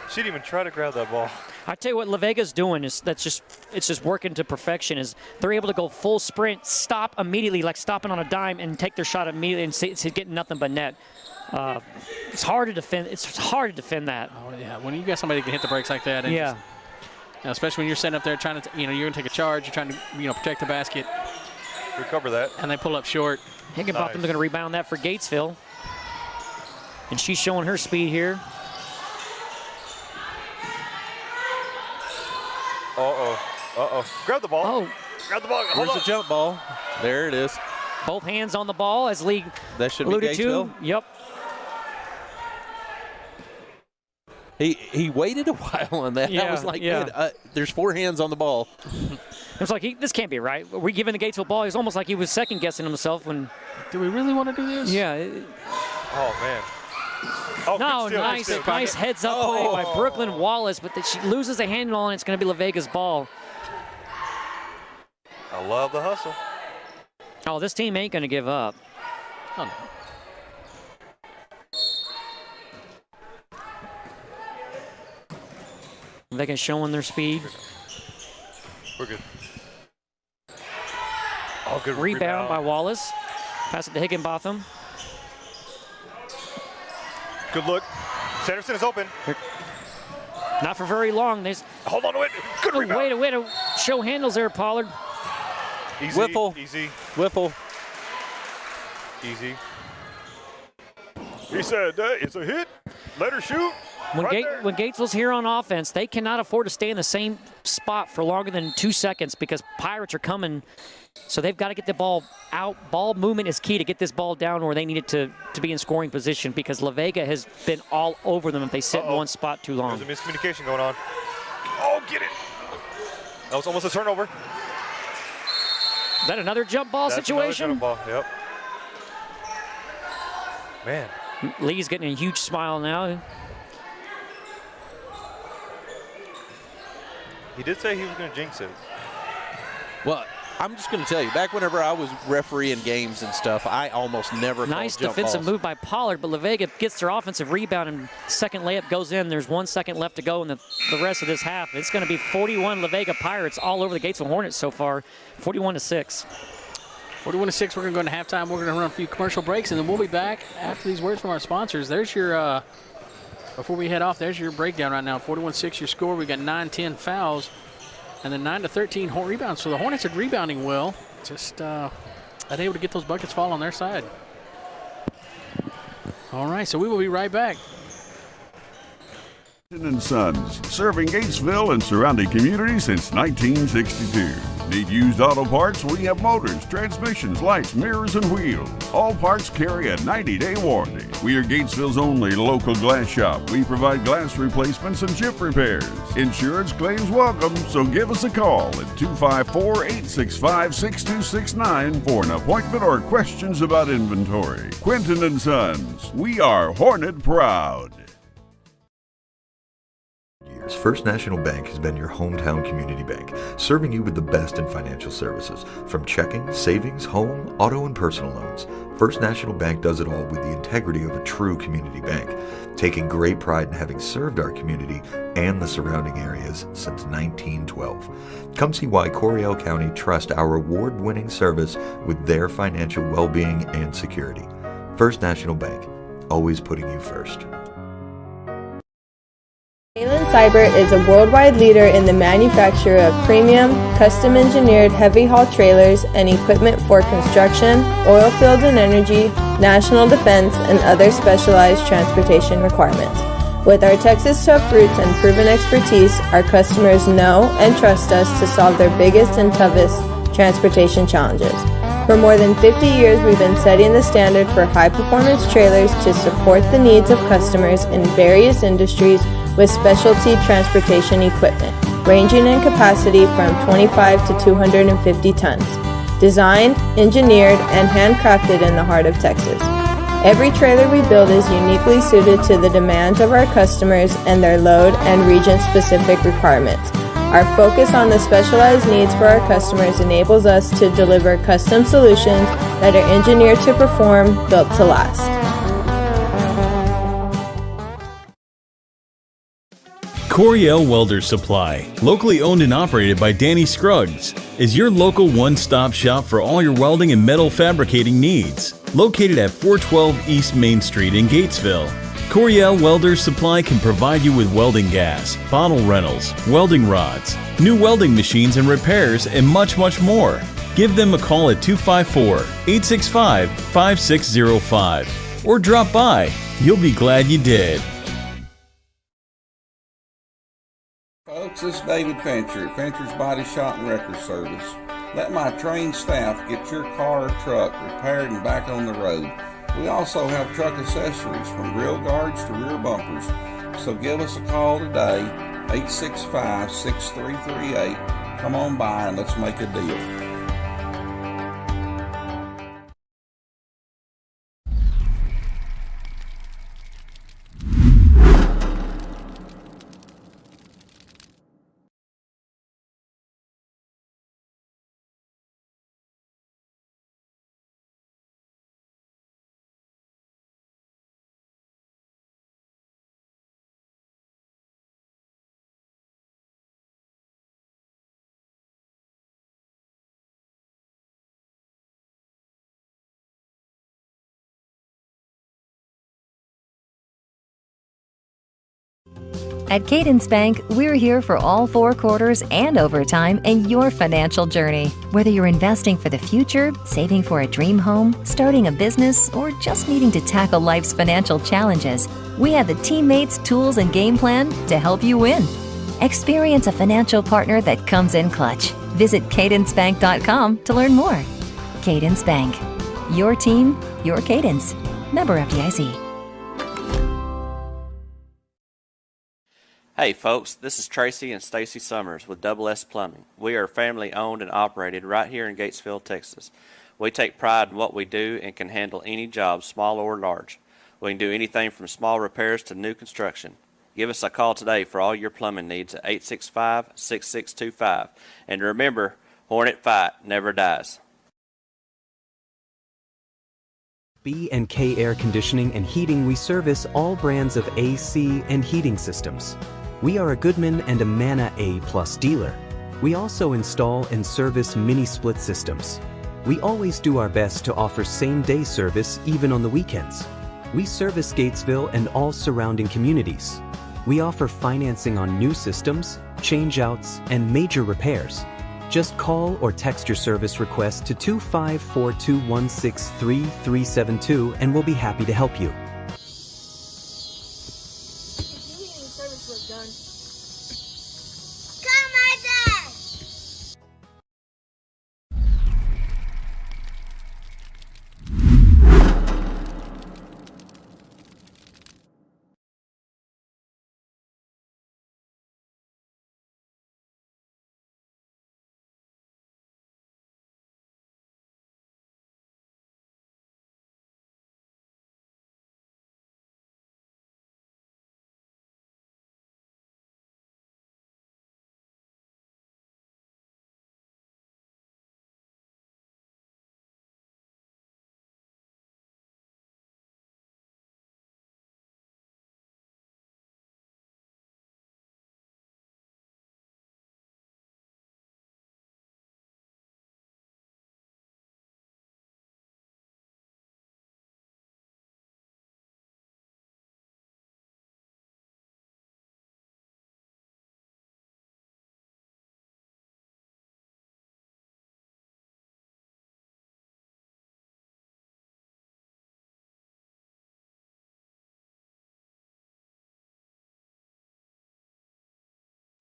She didn't even try to grab that ball. I tell you what La Vega's doing is it's just working to perfection. Is they're able to go full sprint, stop immediately, like stopping on a dime, and take their shot immediately, and it's getting nothing but net. It's hard to defend. It's hard to defend that. Oh yeah, when you got somebody that can hit the brakes like that, and yeah. Especially when you're sitting up there trying to, you're going to take a charge, you're trying to, protect the basket. Recover that. And they pull up short. Higginbotham's going to rebound that for Gatesville. And she's showing her speed here. Grab the ball. Oh. Grab the ball. Where's the jump ball? There it is. Both hands on the ball, as Lee that should alluded be Gatesville. to. Yep. He waited a while on that. Yeah, I was like, yeah. There's four hands on the ball. It was like, this can't be right. We're giving the Gatesville ball. It's almost like he was second-guessing himself when. Do we really want to do this? Yeah. Oh, man. Oh, no, nice heads-up play by Brooklyn Wallace, but she loses a handle on it. It's going to be La Vega's ball. I love the hustle. Oh, this team ain't going to give up. Oh, no. Vega's showing their speed. We're good. Oh, good rebound by Wallace. Pass it to Higginbotham. Good look. Sanderson is open. Not for very long. Hold on to it. Good rebound. Way to show handles there, Pollard. Easy. Whiffle. Easy. Whiffle. Easy. He said, it's a hit. Let her shoot. When, Right there. when Gatesville's here on offense, they cannot afford to stay in the same spot for longer than 2 seconds because Pirates are coming. So they've got to get the ball out. Ball movement is key to get this ball down where they need it to be in scoring position because La Vega has been all over them if they sit in one spot too long. There's a miscommunication going on. Oh, get it. That was almost a turnover. Is that another jump ball situation? Another jump ball. Yep. Man. Lee's getting a huge smile now. He did say he was going to jinx it. Well, I'm just going to tell you, back whenever I was refereeing games and stuff, I almost never Nice called jump defensive balls. move by Pollard, but La Vega gets their offensive rebound and second layup goes in. There's 1 second left to go in the rest of this half. It's going to be 41 La Vega Pirates all over the Gatesville Hornets so far, 41-6. 41-6, we're going to go into halftime. We're going to run a few commercial breaks, and then we'll be back after these words from our sponsors. There's your, before we head off, there's your breakdown right now. 41-6 your score. We've got 9-10 fouls, and then 9-13 rebounds. So the Hornets are rebounding well, just unable to get those buckets fall on their side. All right, so we will be right back. and Sons, serving Gatesville and surrounding communities since 1962. Need used auto parts? We have motors, transmissions, lights, mirrors, and wheels. All parts carry a 90-day warranty. We are Gatesville's only local glass shop. We provide glass replacements and chip repairs. Insurance claims welcome, so give us a call at 254-865-6269 for an appointment or questions about inventory. Quinton and Sons, we are Hornet proud. First National Bank has been your hometown community bank, serving you with the best in financial services. From checking, savings, home, auto, and personal loans, First National Bank does it all with the integrity of a true community bank, taking great pride in having served our community and the surrounding areas since 1912. Come see why Coryell County trusts our award-winning service with their financial well-being and security. First National Bank, always putting you first. Halen Cyber is a worldwide leader in the manufacture of premium, custom-engineered heavy-haul trailers and equipment for construction, oil fields and energy, national defense, and other specialized transportation requirements. With our Texas tough roots and proven expertise, our customers know and trust us to solve their biggest and toughest transportation challenges. For more than 50 years, we've been setting the standard for high-performance trailers to support the needs of customers in various industries with specialty transportation equipment, ranging in capacity from 25 to 250 tons. Designed, engineered, and handcrafted in the heart of Texas. Every trailer we build is uniquely suited to the demands of our customers and their load and region-specific requirements. Our focus on the specialized needs for our customers enables us to deliver custom solutions that are engineered to perform, built to last. Coryell Welder Supply, locally owned and operated by Danny Scruggs, is your local one-stop shop for all your welding and metal fabricating needs. Located at 412 East Main Street in Gatesville, Coryell Welder Supply can provide you with welding gas, bottle rentals, welding rods, new welding machines and repairs, and much, much more. Give them a call at 254-865-5605 or drop by. You'll be glad you did. Folks, this is David Fincher at Fincher's Body Shop and Record Service. Let my trained staff get your car or truck repaired and back on the road. We also have truck accessories from grill guards to rear bumpers. So give us a call today, 865-6338. Come on by and let's make a deal. At Cadence Bank, we're here for all 4 quarters and overtime in your financial journey. Whether you're investing for the future, saving for a dream home, starting a business, or just needing to tackle life's financial challenges, we have the teammates, tools, and game plan to help you win. Experience a financial partner that comes in clutch. Visit cadencebank.com to learn more. Cadence Bank. Your team, your cadence. Member FDIC. Hey folks, this is Tracy and Stacy Summers with Double S Plumbing. We are family owned and operated right here in Gatesville, Texas. We take pride in what we do and can handle any job, small or large. We can do anything from small repairs to new construction. Give us a call today for all your plumbing needs at 865-6625. And remember, Hornet Fight never dies. B&K Air Conditioning and Heating, we service all brands of AC and heating systems. We are a Goodman and a Manna A+ dealer. We also install and service mini split systems. We always do our best to offer same-day service even on the weekends. We service Gatesville and all surrounding communities. We offer financing on new systems, change-outs, and major repairs. Just call or text your service request to 254-216-3372 and we'll be happy to help you.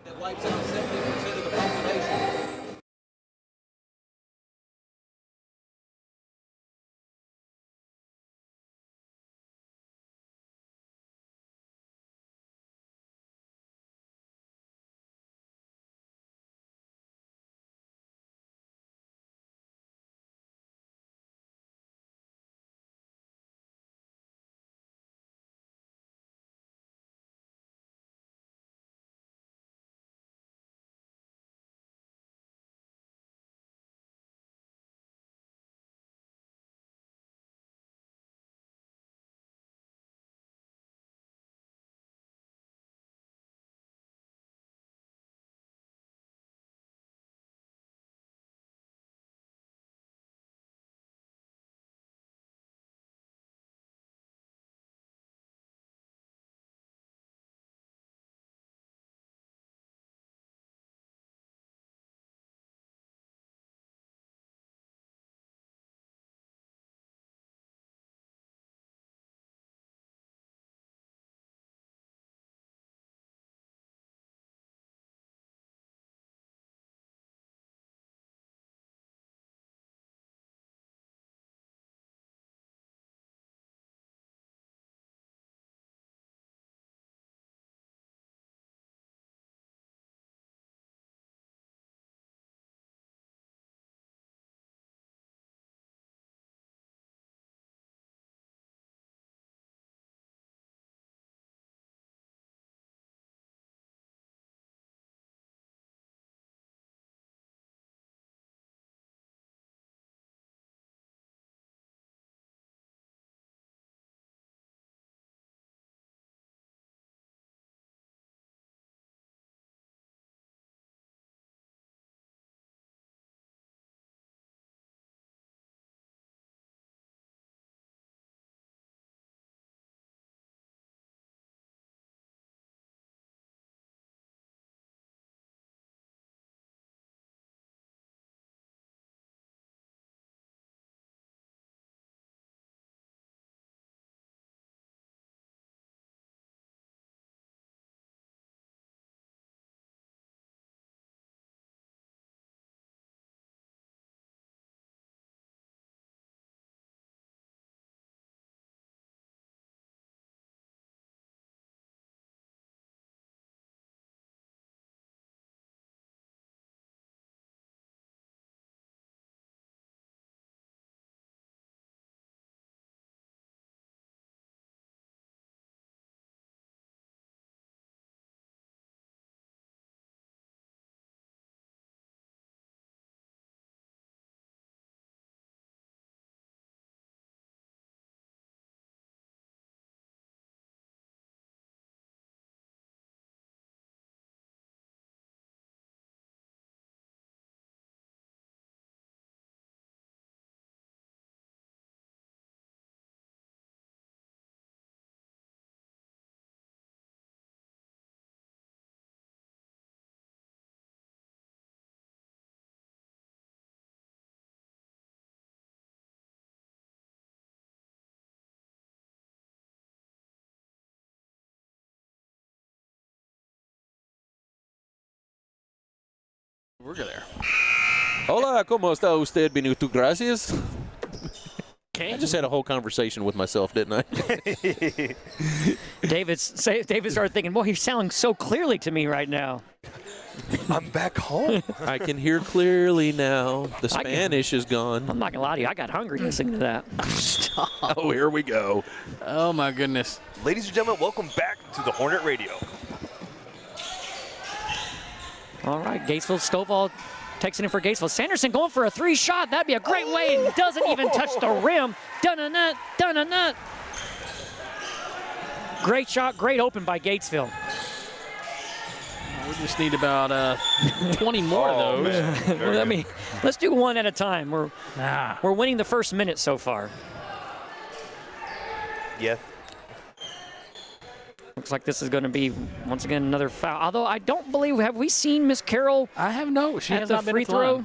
That wipes out 70% of the population. We're good there. Hola, ¿cómo está usted? Minuto gracias. Okay. I just had a whole conversation with myself, didn't I? David started thinking, boy, you're sounding so clearly to me right now. I'm back home. I can hear clearly now. The Spanish is gone. I'm not going to lie to you. I got hungry listening to that. Stop. Oh, here we go. Oh, my goodness. Ladies and gentlemen, welcome back to the Hornet Radio. All right, Gatesville, Stovall takes it in for Gatesville. Sanderson going for a 3-shot. That'd be a great way, and doesn't even touch the rim. Dun-a-nut, dun-a-nut. Great shot, great open by Gatesville. We just need about 20 more of those. Well, I mean, let's do one at a time. We're winning the first minute so far. Yeah. Looks like this is going to be, once again, another foul. Although I don't believe, have we seen Miss Carroll? I have no. She has the not been free at the throw. line.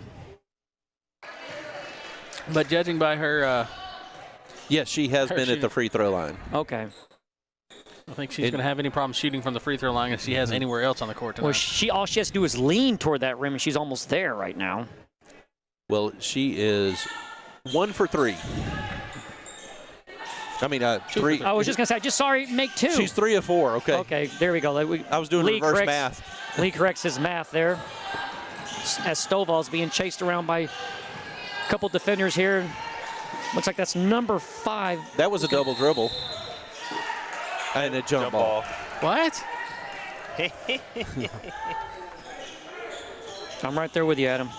But judging by her, yes, she has been at the free throw line. Okay. I think she's going to have any problem shooting from the free throw line if she has anywhere else on the court tonight. Well, all she has to do is lean toward that rim, and she's almost there right now. Well, she is 1 for 3. I mean, 3. I was just going to say, I just saw her make 2. She's 3 of 4. Okay. Okay, there we go. I was doing reverse math. Lee corrects his math there. As Stovall's being chased around by a couple defenders here. Looks like that's number 5. That was a double dribble. And a jump ball. What? I'm right there with you, Adam.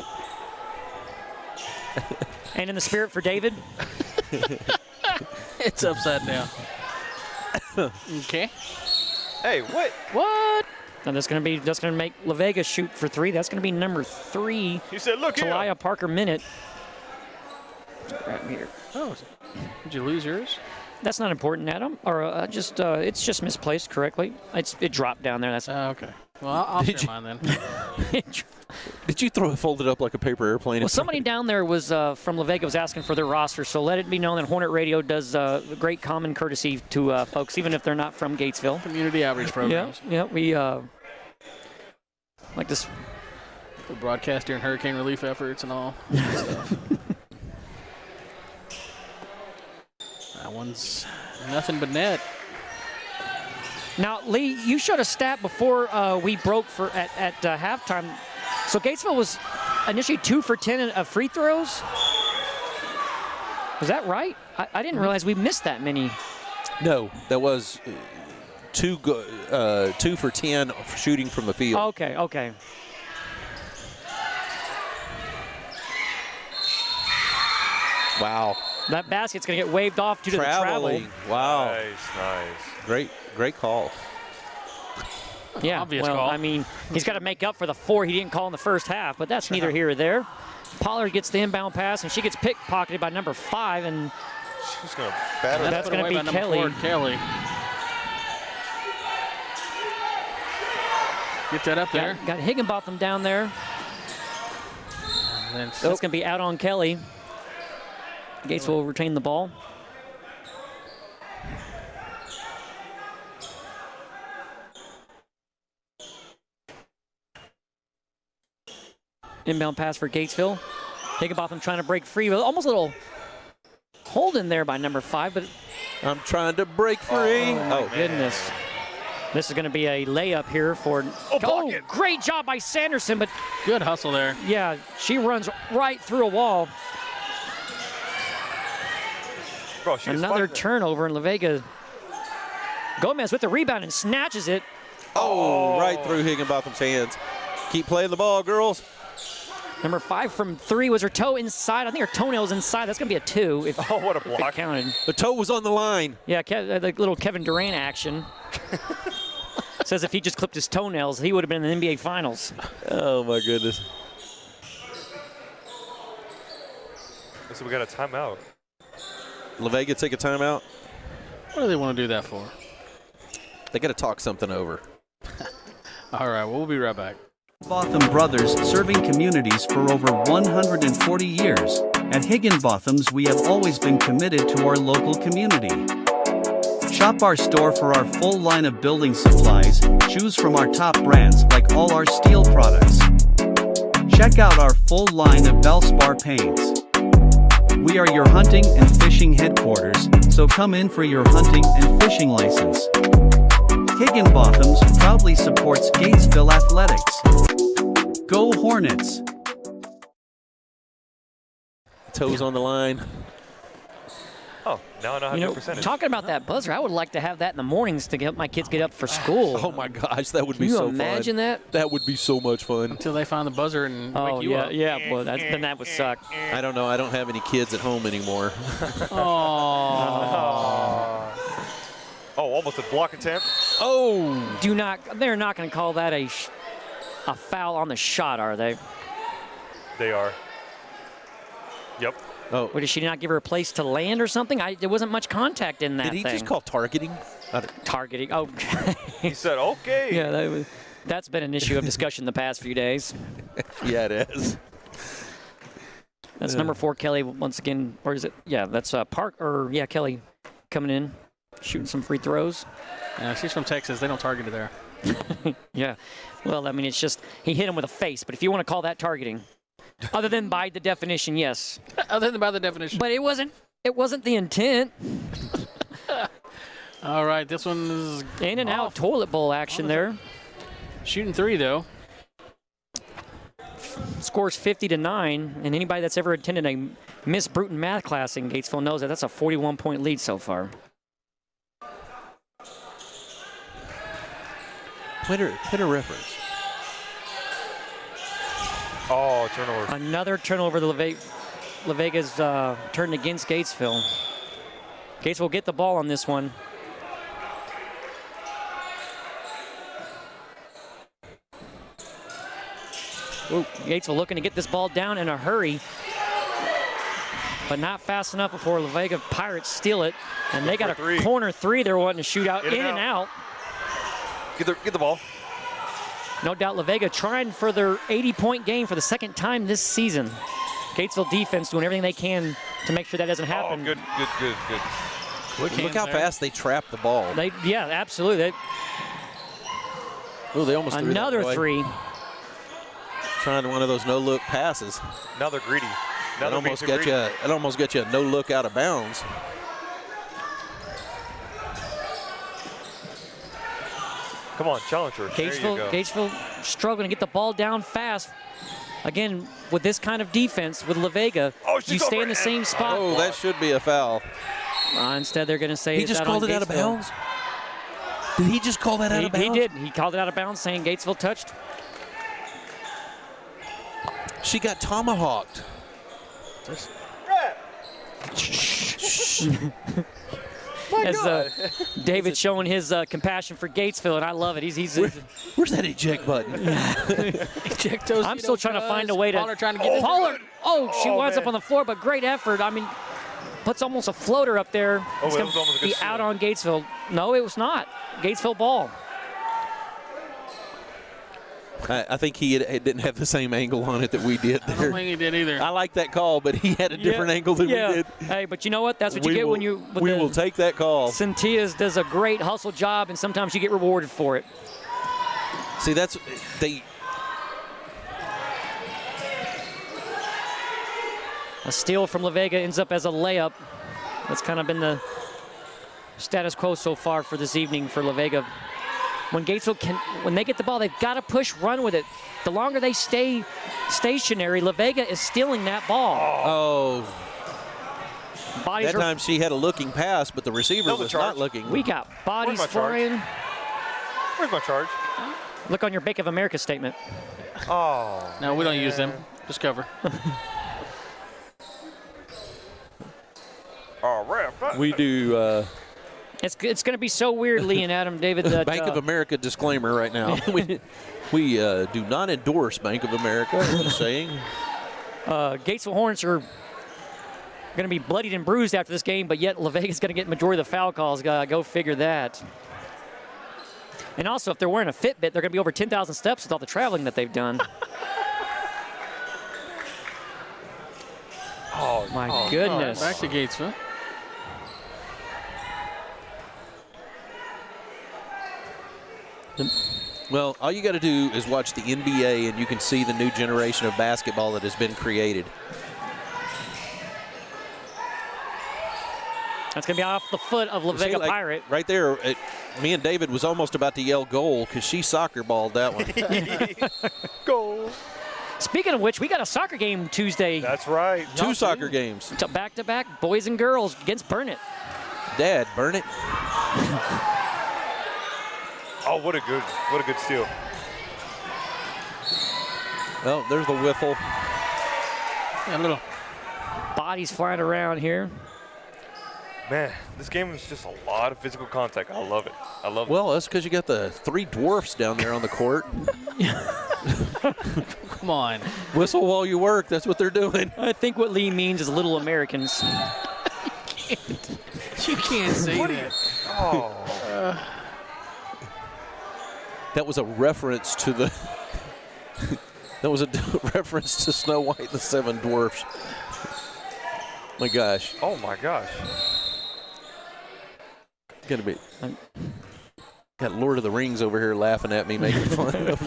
And in the spirit for David. It's upside down. Okay. Hey, what? What? And that's going to make La Vega shoot for 3. That's going to be number 3. You said, look here. Talia Parker Minute. Right here. Oh, did you lose yours? That's not important, Adam. Or it's just misplaced correctly. It dropped down there. That's okay. Well, I'll share mine then. Did you fold it up like a paper airplane? Well, somebody down there was from La Vega was asking for their roster, so let it be known that Hornet Radio does great common courtesy to folks, even if they're not from Gatesville. Community outreach programs. Yeah, we like this. We broadcast during hurricane relief efforts and all that stuff. That one's nothing but net. Now, Lee, you showed a stat before we broke at halftime. So Gatesville was initially 2 for 10 of free throws. Was that right? I didn't realize we missed that many. No, that was 2 for 10 shooting from the field. Okay. Wow. That basket's going to get waved off due to the travel. Wow. Nice. Great call. Yeah, obvious call. I mean, he's got to make up for the 4 he didn't call in the first half, but that's neither here or there. Pollard gets the inbound pass, and she gets pickpocketed by number 5, and she's going to batter. That's going to be Kelly. Kelly. Get that up there. Got Higginbotham down there. That's going to be out on Kelly. Gatesville will retain the ball. Inbound pass for Gatesville. Higginbotham trying to break free. Almost a little hold in there by number 5, but I'm trying to break free. Oh, my goodness. This is going to be a layup here for... Oh, great job by Sanderson, but... Good hustle there. Yeah, she runs right through a wall. Bro, another turnover in La Vega. Gomez with the rebound and snatches it. Oh, right through Higginbotham's hands. Keep playing the ball, girls. Number 5 from 3 was her toe inside. I think her toenail's inside. That's going to be a 2. If, what a block. If it counted. The toe was on the line. Yeah, the little Kevin Durant action. Says if he just clipped his toenails, he would have been in the NBA Finals. Oh, my goodness. So we got a timeout. La Vega take a timeout. What do they want to do that for? They got to talk something over. All right, well, we'll be right back. Higginbotham Brothers, serving communities for over 140 years. At Higginbotham's, we have always been committed to our local community. Shop our store for our full line of building supplies. Choose from our top brands like all our steel products. Check out our full line of Valspar paints. We are your hunting and fishing headquarters, so come in for your hunting and fishing license. Higginbotham's proudly supports Gatesville athletics. Go Hornets! Toes on the line. Oh, now I know how to do percentage. Talking about that buzzer, I would like to have that in the mornings to help my kids get up for school. Oh my gosh, that would be Can so you fun. imagine that? That would be so much fun. Until they find the buzzer and wake you up. Yeah, well, then that would suck. I don't know. I don't have any kids at home anymore. Oh, almost a block attempt. Oh! They're not going to call that a foul on the shot, are they? They are. Yep. Oh. What, did she not give her a place to land or something? There wasn't much contact in that Did he thing. just call targeting? Targeting. Oh. He said, okay. Yeah, that's been an issue of discussion the past few days. Yeah, it is. That's number 4, Kelly, once again. Or is it? Yeah, that's Kelly coming in, shooting some free throws. Yeah, she's from Texas. They don't target her there. Yeah. Well, I mean, it's just he hit him with a face. But if you want to call that targeting, other than by the definition, yes. Other than by the definition. But it wasn't the intent. All right, this one is in and out toilet bowl action there. Shooting 3 though. Scores 50-9, and anybody that's ever attended a Miss Bruton math class in Gatesville knows that that's a 41-point lead so far. Twitter reference. Oh, turnover. Another turnover. La Vega's turned against Gatesville. Gatesville will get the ball on this one. Ooh, Gatesville looking to get this ball down in a hurry, but not fast enough before La Vega Pirates steal it. And they got a corner 3 they're wanting to shoot out, in and out. Get the ball. No doubt La Vega trying for their 80-point game for the second time this season. Gatesville defense doing everything they can to make sure that doesn't happen. Oh, good. Look how fast they trap the ball. Yeah, absolutely. They almost threw another that 3. Trying one of those no-look passes. Now they're greedy. It almost got you a no-look out of bounds. Come on, challenge her. Gatesville struggling to get the ball down fast. Again, with this kind of defense, with La Vega, you stay in the same spot. Oh, that should be a foul. Instead, they're going to say he just called it out of bounds. Did he just call that out of bounds? He did. He called it out of bounds, saying Gatesville touched. She got tomahawked. As David's showing his compassion for Gatesville, and I love it. Where's that eject button? Eject I'm still trying to find a way to. Pollard trying to get Pollard. She winds up on the floor, but great effort. I mean, puts almost a floater up there. It's going to be out on Gatesville. No, it was not. Gatesville ball. I think he didn't have the same angle on it that we did there. I don't think he did either. I like that call, but he had a different angle than we did. Hey, but you know what? That's what you get when you. We will take that call. Centillas does a great hustle job, and sometimes you get rewarded for it. See, a steal from La Vega ends up as a layup. That's kind of been the status quo so far for this evening for La Vega. When Gatesville when they get the ball, they've got to push, run with it. The longer they stay stationary, La Vega is stealing that ball. Oh. That time she had a looking pass, but the receiver was not looking. We got bodies flying. Where's my charge? Look on your Bank of America statement. Oh. No, we don't use them. Just cover. All right. We do. It's going to be so weird, Lee and Adam, David. That, Bank of America disclaimer right now. we do not endorse Bank of America. I'm just saying. Gatesville Hornets are going to be bloodied and bruised after this game, but yet La Vega's going to get majority of the foul calls. Go figure that. And also, if they're wearing a Fitbit, they're going to be over 10,000 steps with all the traveling that they've done. Oh, my goodness. Back to Gatesville. Well, all you got to do is watch the NBA, and you can see the new generation of basketball that has been created. That's going to be off the foot of La Vega Pirate. Right there, me and David was almost about to yell goal because she soccer balled that one. Goal. Speaking of which, we got a soccer game Tuesday. That's right. 2 soccer games. Back-to-back, boys and girls against Burnett. Dad, burn it. Oh, what a good steal. Well, there's the whiffle. Yeah, little bodies flying around here. Man, this game is just a lot of physical contact. I love it. Well, that's because you got the 3 dwarfs down there on the court. Come on. Whistle while you work. That's what they're doing. I think what Lee means is little Americans. You can't say that. Oh. That was a reference to the. That was a reference to Snow White and the 7 Dwarfs. My gosh. Oh my gosh. Gonna be. Got Lord of the Rings over here laughing at me, making fun of.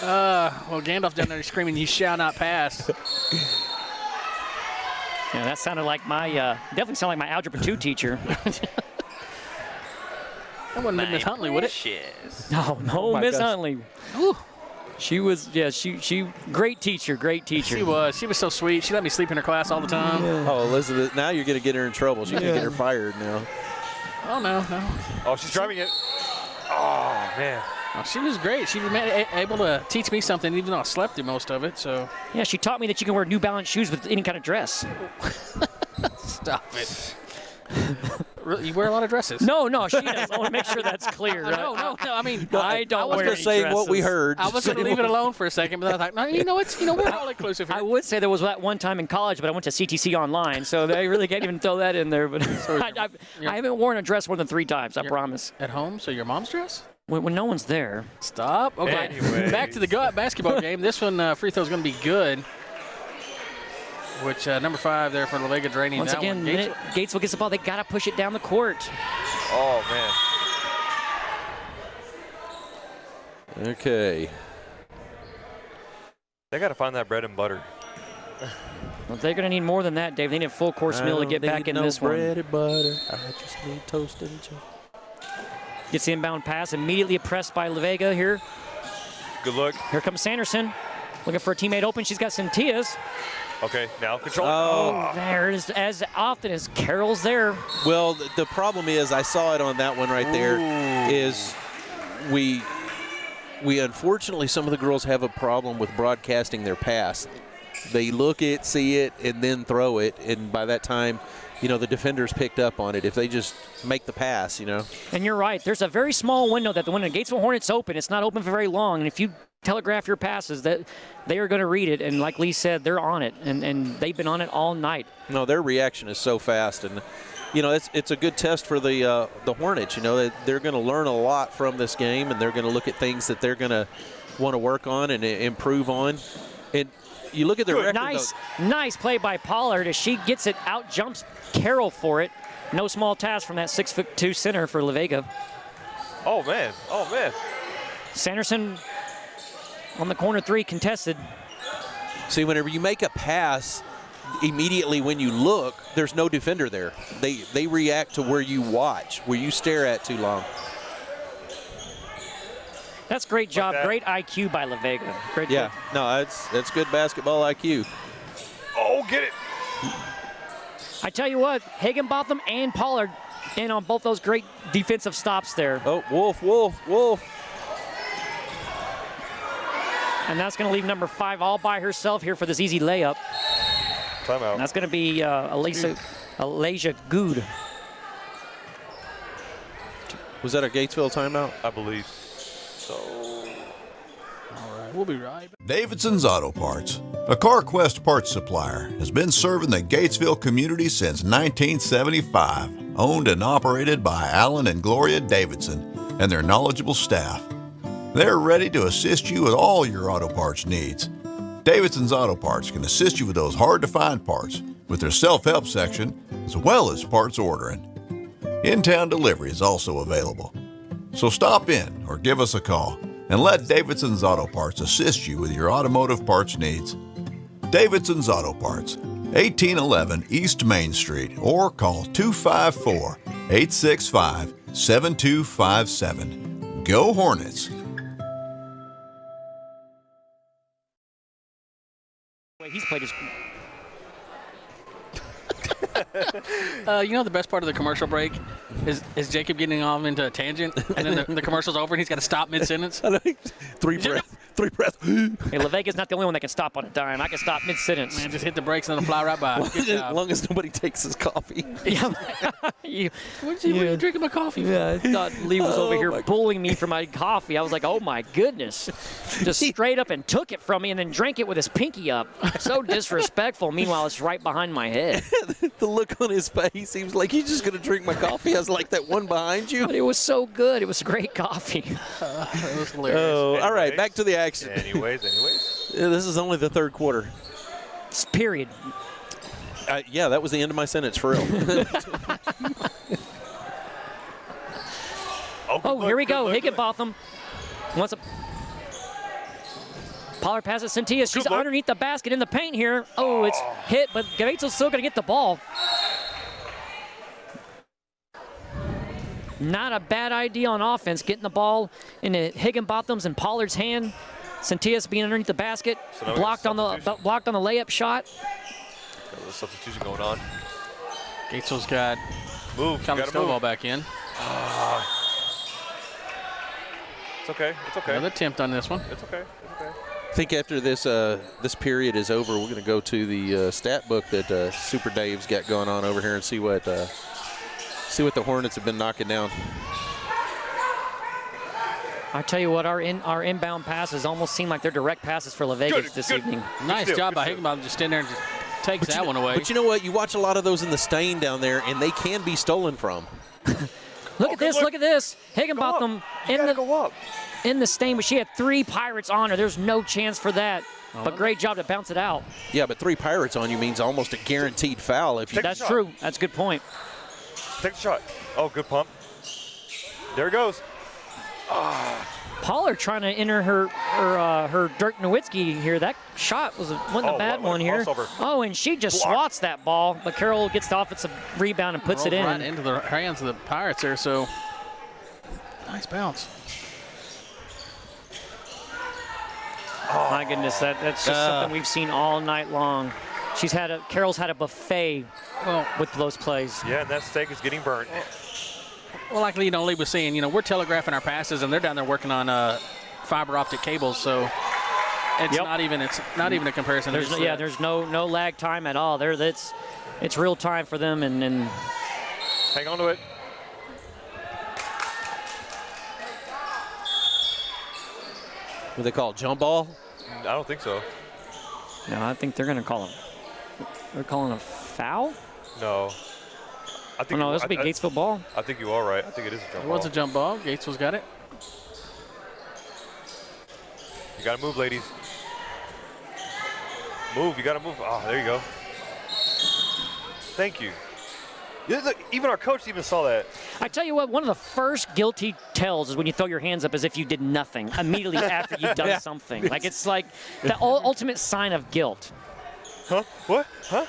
Well, Gandalf's down there screaming, "You shall not pass." Yeah, that sounded like my, definitely sounded like my Algebra 2 teacher. That wouldn't be Miss Huntley, would it? No, Miss Huntley. Ooh. She was, she great teacher. She was so sweet. She let me sleep in her class all the time. Yeah. Oh, Elizabeth, now you're going to get her in trouble. She's going to get her fired now. Oh, no. Oh, she's driving it. Oh, man. Oh, she was great. She was able to teach me something, even though I slept through most of it. So. Yeah, she taught me that you can wear New Balance shoes with any kind of dress. Stop it. You wear a lot of dresses. No, she does. I want to make sure that's clear. No. I mean, I don't wear any dresses. Say what we heard. I was going to leave it alone for a second, but I thought, no, we're all inclusive here. I would say there was that one time in college, but I went to CTC online, so they really can't even throw that in there. But I haven't worn a dress more than 3 times, I promise. At home? So your mom's dress? When no one's there. Stop. Okay. Anyways. Back to the basketball game. This one, free throw is going to be good. Which, number 5 there for La Vega draining. Once again, Gatesville gets the ball. They got to push it down the court. Oh, man. Okay. They got to find that bread and butter. Well, they're going to need more than that, Dave. They need a full course meal to get back in this one. Bread and butter. I just need toasted and chicken. Gets the inbound pass, immediately pressed by La Vega here. Good look. Here comes Sanderson, looking for a teammate open. She's got Cintias. Okay, now control. Oh, there it is. As often as Carroll's there. Well, the problem is, I saw it on that one right there, is we unfortunately, some of the girls have a problem with broadcasting their pass. They look it, see it, and then throw it, and by that time, the defenders picked up on it. If they just make the pass, And you're right. There's a very small window that when the Gatesville Hornets open, it's not open for very long. And if you telegraph your passes, that they are going to read it. And like Lee said, they're on it, and they've been on it all night. No, their reaction is so fast, and it's a good test for the Hornets. They're going to learn a lot from this game, and they're going to look at things that they're going to want to work on and improve on. And you look at their record. Nice play by Pollard as she gets it out, jumps Carroll for it. No small task from that 6'2" center for La Vega. Oh man. Sanderson on the corner 3 contested. See, whenever you make a pass, immediately when you look, there's no defender there. They react to where you watch, where you stare at too long. That's great job. Great IQ by La Vega. Great job. No, that's good basketball IQ. Oh, get it. I tell you what, Higginbotham and Pollard in on both those great defensive stops there. Oh, Wolf. And that's going to leave number 5 all by herself here for this easy layup. Timeout. And that's going to be Alasia Good. Was that a Gatesville timeout? I believe so. All right, we'll be right back. Davidson's Auto Parts, a CarQuest parts supplier, has been serving the Gatesville community since 1975. Owned and operated by Alan and Gloria Davidson and their knowledgeable staff. They're ready to assist you with all your auto parts needs. Davidson's Auto Parts can assist you with those hard-to-find parts with their self-help section as well as parts ordering. In-town delivery is also available. So stop in or give us a call and let Davidson's Auto Parts assist you with your automotive parts needs. Davidson's Auto Parts, 1811 East Main Street, or call 254-865-7257. Go Hornets! He's played his... You know the best part of the commercial break is Jacob getting off into a tangent, and then the commercial's over, and he's got to stop mid-sentence. Three breaths. Hey, LaVega's not the only one that can stop on a dime. I can stop mid-sentence. Man, just hit the brakes and it'll fly right by. As long as nobody takes his coffee. Yeah. What are you drinking my coffee for? Yeah, I thought Lee was over here bullying me for my coffee. I was like, oh, my goodness. Just straight up and took it from me and then drank it with his pinky up. So disrespectful. Meanwhile, it's right behind my head. The look on his face, he was like, you just going to drink my coffee? I was like, that one behind you? But it was so good. It was great coffee. It was hilarious. Oh, all right, back to the action. Anyways. Yeah, this is only the third quarter. Period. Yeah, that was the end of my sentence, for real. Oh, here we go. Higginbotham wants a... Pollard passes Centilla. She's underneath the basket in the paint here. Oh, it's hit, but Gatesville's still going to get the ball. Not a bad idea on offense, getting the ball into Higginbotham's and Pollard's hand. Centillas being underneath the basket, So blocked on the layup shot. Got a little substitution going on. Gatesville's got Got Stovall back in. It's okay. It's okay. Another attempt on this one. It's okay. It's okay. I think after this period is over, we're going to go to the stat book that Super Dave's got going on over here and see what the Hornets have been knocking down. I tell you what, our inbound passes almost seem like they're direct passes for LaVegas this evening. Nice job by Higginbotham, just stand there and just takes that one away. But you know what? You watch a lot of those in the stain down there, and they can be stolen from. Look at this. Look at this. Higginbotham in the stain, but she had 3 Pirates on her. There's no chance for that. But great job to bounce it out. Yeah, but 3 Pirates on you means almost a guaranteed foul. That's true. That's a good point. Take the shot. Oh, good pump. There it goes. Pollard trying to enter her Dirk Nowitzki here. That shot wasn't a bad one here. Crossover. Oh, and she just swats that ball. But Carroll gets the offensive rebound and puts it in. Right into the hands of the Pirates there. So nice bounce. Oh my goodness, that's just something we've seen all night long. Carroll's had a buffet with those plays. Yeah, and that steak is getting burnt. Well, like Lee was saying, we're telegraphing our passes, and they're down there working on fiber optic cables, so it's not even a comparison. There's no lag time at all. It's real time for them, and hang on to it. What they call it, jump ball? I don't think so. No, I think they're going to call it. They're calling a foul? No. I think this will be Gatesville ball. I think you are right. I think it is a jump ball. It was a jump ball. Gatesville's got it. You got to move, ladies. Move. You got to move. Oh, there you go. Thank you. Even our coach even saw that. I tell you what, one of the first guilty tells is when you throw your hands up as if you did nothing immediately after you've done something. Like it's like the ultimate sign of guilt. Huh? What? Huh?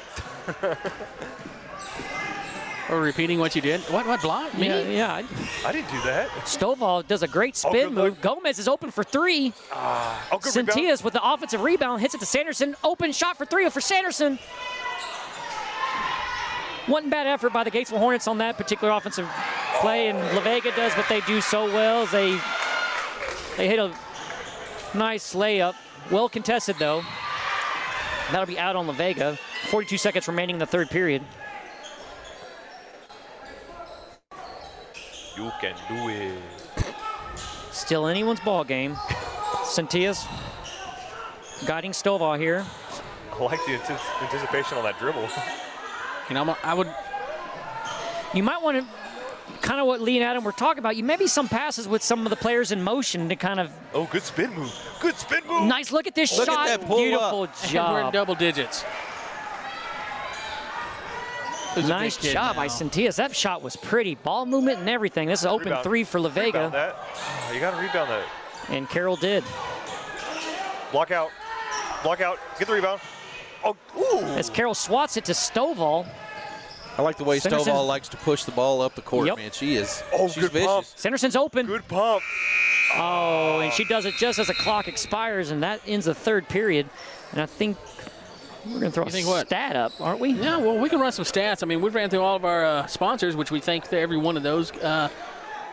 Or repeating what you did. What block? Me? Yeah. I didn't do that. Stovall does a great spin move. Gomez is open for 3. Centillas with the offensive rebound hits it to Sanderson. Open shot for 3 for Sanderson. One bad effort by the Gatesville Hornets on that particular offensive play, and LaVega does what they do so well. As they hit a nice layup. Well contested, though. That'll be out on LaVega. 42 seconds remaining in the third period. You can do it. Still anyone's ball game. Centillas guiding Stovall here. I like the anticipation on that dribble. You might want to, kind of what Lee and Adam were talking about, maybe some passes with some of the players in motion to kind of. Oh, good spin move. Good spin move. Nice look at this shot. At that pull Beautiful up. job. We're in double digits. Nice job by Centillas. That shot was pretty. Ball movement and everything. This is open Rebound. 3 for La Vega. Rebound that. Oh, you got to rebound that. And Carroll did. Block out. Block out. Get the rebound. Oh, ooh. As Carroll swats it to Stovall. I like the way Sanderson's- Stovall likes to push the ball up the court, Yep. man. She's good vicious. pump. Sanderson's open. Good pump. Oh, and she does it just as the clock expires, and that ends the third period. And I think we're going to throw a stat up, aren't we? Yeah, well, we can run some stats. I mean, we ran through all of our sponsors, which we thank every one of those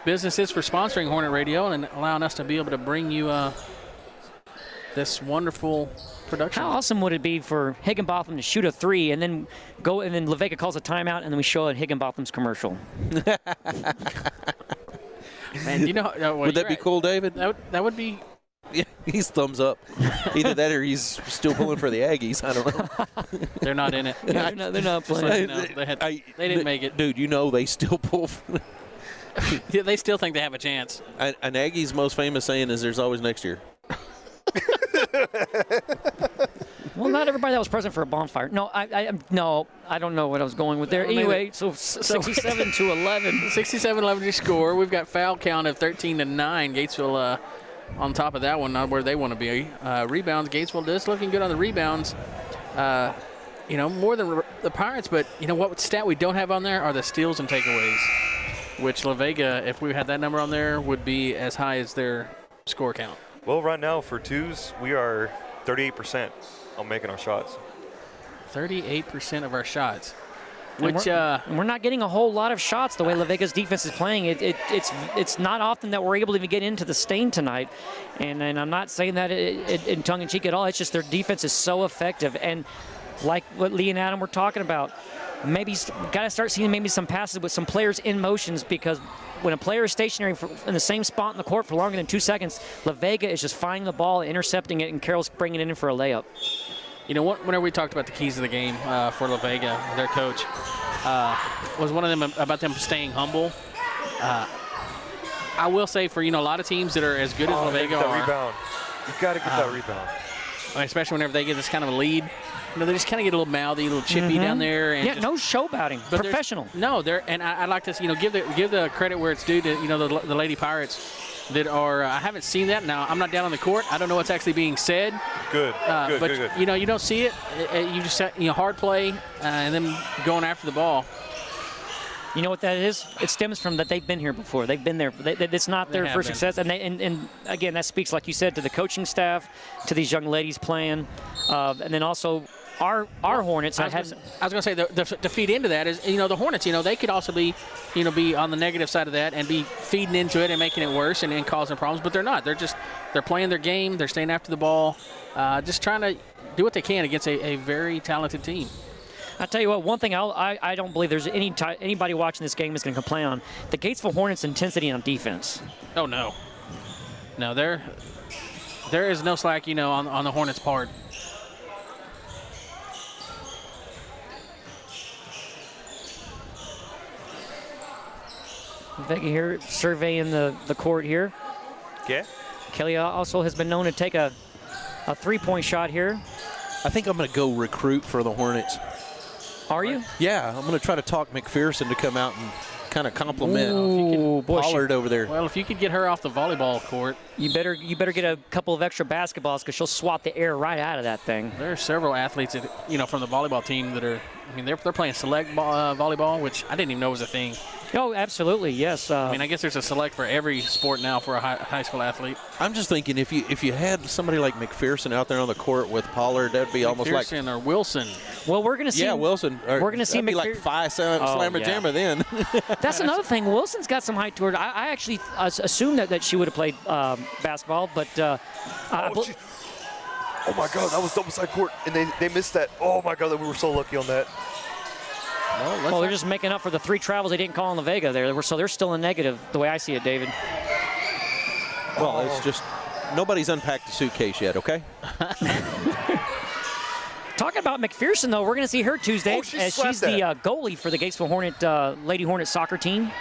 businesses for sponsoring Hornet Radio and allowing us to be able to bring you this wonderful production. How awesome would it be for Higginbotham to shoot a 3 and then go, and then La Vega calls a timeout, and then we show a Higginbotham's commercial? Man, you know, would that be cool, David? That would be. Yeah, he's thumbs up. Either that or he's still pulling for the Aggies. I don't know. They're not in it. Yeah, they're not playing. They didn't make it. Dude, you know they still pull. They still think they have a chance. An Aggie's most famous saying is "There's always next year." Well, not everybody that was present for a bonfire. No, I don't know what I was going with there. Anyway, so 67-11. 67-11 to score. We've got foul count of 13-9. Gatesville on top of that one, not where they want to be. Rebounds, Gatesville is looking good on the rebounds. More than the Pirates, but you know what stat we don't have on there are the steals and takeaways, which La Vega, if we had that number on there, would be as high as their score count. Well, right now for twos, we are 38% on making our shots. 38% of our shots. Which and we're not getting a whole lot of shots the way La Vega's defense is playing. It's not often that we're able to even get into the stain tonight, and I'm not saying that in tongue-in-cheek at all. It's just their defense is so effective, and like what Lee and Adam were talking about, maybe got to start seeing maybe some passes with some players in motions, because when a player is stationary in the same spot in the court for longer than 2 seconds, La Vega is just finding the ball, intercepting it, and Carroll's bringing it in for a layup. You know, whenever we talked about the keys of the game for La Vega, their coach, was one of them about them staying humble. I will say for, a lot of teams that are as good as La Vega are. Rebound. You got to get that rebound. Especially whenever they get this kind of a lead. They just kind of get a little mouthy, a little chippy down there. And no showboating. Professional. No, and I'd like to, give the credit where it's due to, the Lady Pirates that are. I haven't seen that. Now I'm not down on the court. I don't know what's actually being said. Good. But good. You don't see it. You just hard play and then going after the ball. You know what that is? It stems from that they've been here before. They've been there. It's not their first success. And again, that speaks, like you said, to the coaching staff, to these young ladies playing, and then also our Hornets. I was going to say to feed into that is, the Hornets, they could also be on the negative side of that and be feeding into it and making it worse and causing problems, but they're not. They're playing their game. They're staying after the ball, just trying to do what they can against a very talented team. I'll tell you what, one thing I don't believe there's anybody watching this game is going to complain on the Gatesville Hornets' intensity on defense. Oh, no. No, there is no slack, on the Hornets' part. Vega here surveying the court here. Okay. Kelly also has been known to take a three-point shot here. I think I'm going to go recruit for the Hornets. Are you? Yeah, I'm going to try to talk McPherson to come out and kind of compliment Pollard over there. Well, if you could get her off the volleyball court. You better get a couple of extra basketballs, because she'll swat the air right out of that thing. There are several athletes that, from the volleyball team that are, they're playing select volleyball, which I didn't even know was a thing. Oh, absolutely, yes. I guess there's a select for every sport now for a high school athlete. I'm just thinking if you had somebody like McPherson out there on the court with Pollard, that'd be almost like McPherson or Wilson. Well, we're going to see. Yeah, Wilson. We're going to see that'd be like Phi Slammer Jammer then. That's another thing. Wilson's got some height to her. I actually assumed that she would have played basketball, but oh my God, that was double side court, and they missed that. Oh my God, we were so lucky on that. Well, they're just making up for the 3 travels they didn't call on La Vega there. So they're still in negative, the way I see it, David. Well, it's just nobody's unpacked the suitcase yet, okay? Talking about McPherson, though, we're going to see her Tuesday as she's the goalie for the Gatesville Lady Hornet soccer team.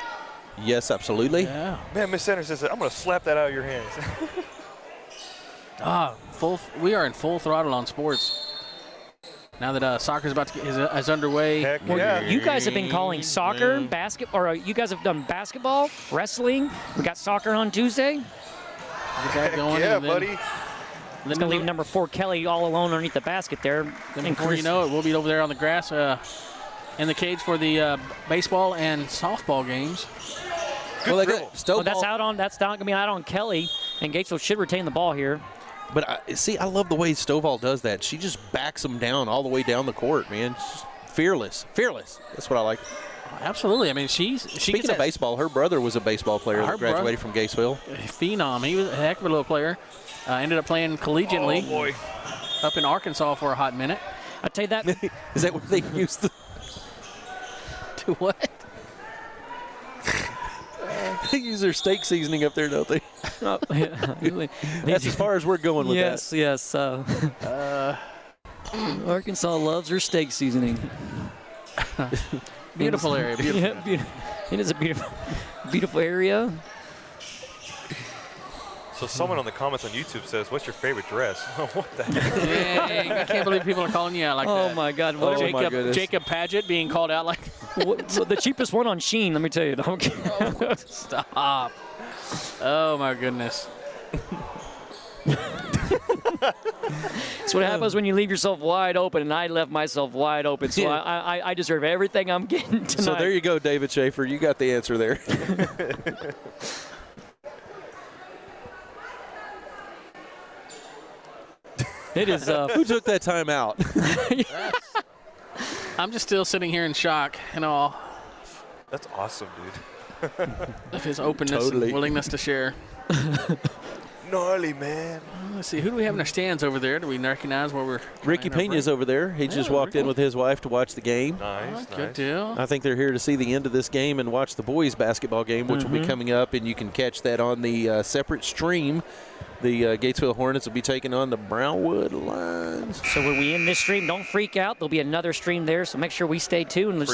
Yes, absolutely. Yeah. Man, Miss Anderson said, I'm going to slap that out of your hands. We are in full throttle on sports. Now that soccer's about to get is underway. Heck Well, yeah. you guys have been calling soccer, you guys have done basketball, wrestling. We got soccer on Tuesday. Get that going. Yeah, and then, buddy. It's going to leave number 4 Kelly all alone underneath the basket there. Then before you know it, we'll be over there on the grass in the cage for the baseball and softball games. Well, they got Stovall. That's not going to be out on Kelly, and Gatesville should retain the ball here. But I love the way Stovall does that. She just backs them down all the way down the court, man. She's fearless. That's what I like. Absolutely. I mean, Speaking of baseball, her brother was a baseball player that graduated from Gatesville. Phenom. He was a heck of a little player. Ended up playing collegiately up in Arkansas for a hot minute. I tell you that. Is that what they used to do? What? They use their steak seasoning up there, don't they? That's as far as we're going with that. Yes. Arkansas loves her steak seasoning. Beautiful area. Beautiful. Yeah, it is a beautiful area. So someone on the comments on YouTube says, "What's your favorite dress?" What the heck? Dang, I can't believe people are calling you out like that. Oh my God! Jacob Padgett being called out like the cheapest one on Sheen. Let me tell you. Stop. Oh my goodness. That's what happens when you leave yourself wide open, and I left myself wide open. So I deserve everything I'm getting tonight. So there you go, David Schaefer. You got the answer there. It is. Who took that time out? I'm just still sitting here in shock and all. That's awesome, dude. Of his openness and willingness to share. Gnarly, man. Let's see. Who do we have in our stands over there? Do we recognize where we're? Ricky Pena's over there. He just walked in with his wife to watch the game. Nice. Good deal. I think they're here to see the end of this game and watch the boys' basketball game, which will be coming up, and you can catch that on the separate stream. The Gatesville Hornets will be taking on the Brownwood Lions. So when we end this stream, don't freak out. There'll be another stream there, so make sure we stay tuned.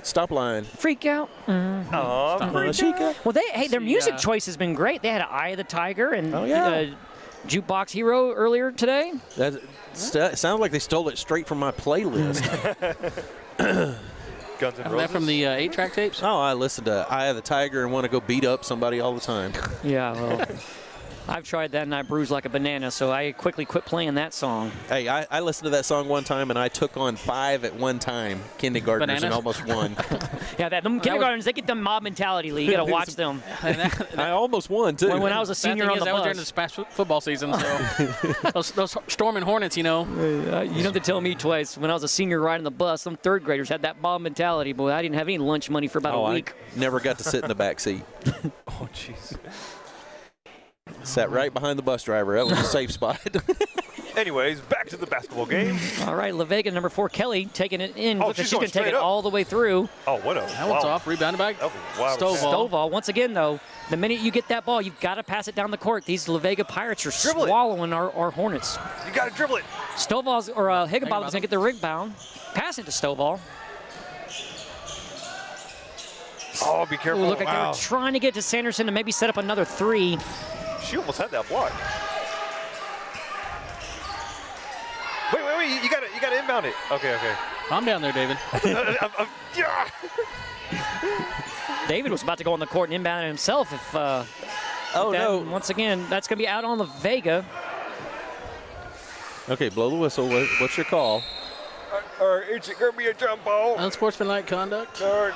Stop line. Freak out. Well, their music choice has been great. They had Eye of the Tiger and Jukebox Hero earlier today. That sounds like they stole it straight from my playlist. Guns N' Is that Roses. from the 8-track tapes? Oh, I listen to Eye of the Tiger and want to go beat up somebody all the time. Yeah, well, I've tried that and I bruise like a banana, so I quickly quit playing that song. Hey, I listened to that song one time and I took on 5 at one time, kindergartners, and almost won. Yeah, them kindergartnens, they get the mob mentality, Lee. You got to watch them. I almost won, too. When I was a senior on the bus. That was during this past football season, so those storming Hornets, you know. You don't have to tell me twice. When I was a senior riding the bus, some third graders had that mob mentality. Boy, I didn't have any lunch money for about a week. I never got to sit in the back seat. Oh, jeez. Sat right behind the bus driver. That was a safe spot. Anyways, back to the basketball game. All right, La Vega, number 4, Kelly, taking it in. Oh, she's going to take it all the way through. Oh, what a That one's off. Rebounded by Stovall. Once again, though, the minute you get that ball, you've got to pass it down the court. These La Vega Pirates are swallowing our Hornets. You got to dribble it. Stovall's or Higginbottom's going to get the rebound. Pass it to Stovall. Oh, be careful. Ooh, look like they were trying to get to Sanderson to maybe set up another 3. She almost had that block. Wait, you gotta inbound it. Okay. Calm down there, David. David was about to go on the court and inbound it himself if no. Once again, that's going to be out on La Vega. Okay, blow the whistle. What's your call? Is it going to be a jump ball? Unsportsmanlike conduct? Or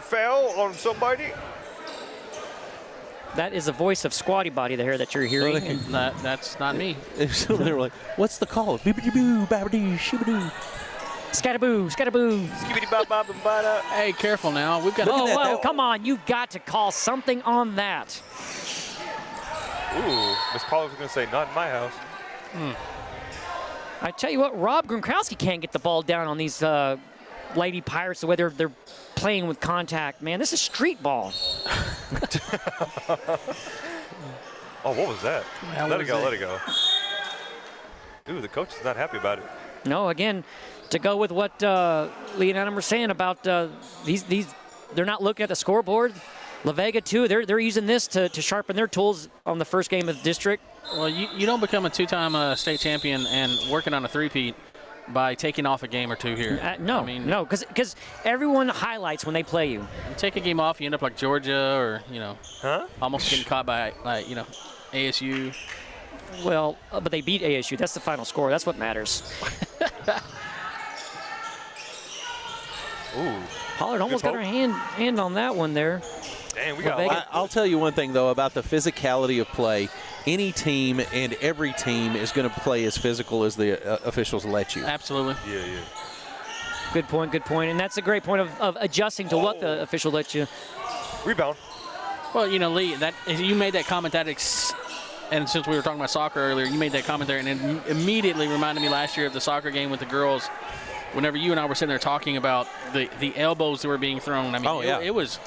foul on somebody? That is the voice of Squatty Body there that you're hearing. That's not me. So they were like, what's the call? Bibbidi-boo, babbidi, shibbidi. Scattaboo, scattaboo. Skibbity-bop-bop-and-bada. Hey, careful now. We've got Whoa, come on. You've got to call something on that. Ooh, Miss Paula was going to say, not in my house. I tell you what, Rob Gronkowski can't get the ball down on these Lady Pirates the way they're playing with contact. Man, this is street ball. Oh, what was that? Let it go. Ooh, the coach is not happy about it. No, again, to go with what Lee and Adam were saying about these, they're not looking at the scoreboard. La Vega, too, they're using this to sharpen their tools on the first game of the district. Well, you don't become a 2-time state champion and working on a 3-peat by taking off a game or two here. No, because everyone highlights when they play you. You take a game off, you end up like Georgia or, almost getting caught by, ASU. Well, but they beat ASU. That's the final score. That's what matters. Ooh. Pollard almost got her hand on that one there. Dang, we got I'll tell you one thing, though, about the physicality of play. Any team and every team is going to play as physical as the officials let you. Absolutely. Yeah. Good point. And that's a great point of adjusting to what the official let you. Rebound. Well, Lee, you made that comment and since we were talking about soccer earlier, you made that comment there, and it immediately reminded me last year of the soccer game with the girls. Whenever you and I were sitting there talking about the elbows that were being thrown, it was,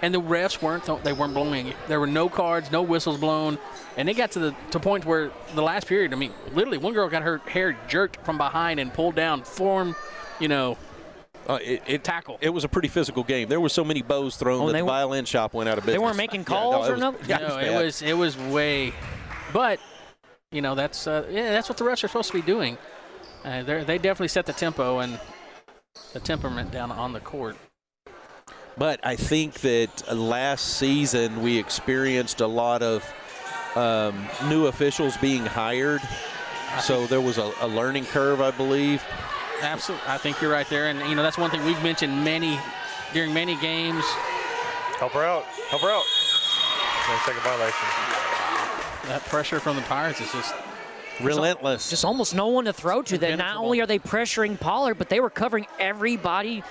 and the refs weren't blowing. There were no cards, no whistles blown, and it got to the point where the last period, literally one girl got her hair jerked from behind and pulled down, tackle. It was a pretty physical game. There were so many bows thrown that the violin shop went out of business. They weren't making calls or nothing? No, it was way, but that's what the refs are supposed to be doing. They definitely set the tempo and the temperament down on the court. But I think that last season we experienced a lot of new officials being hired. So there was a learning curve, I believe. Absolutely. I think you're right there. And, that's one thing we've mentioned during many games. Help her out. Second violation. That pressure from the Pirates is just relentless. Just almost no one to throw to. That not only are they pressuring Pollard, but they were covering everybody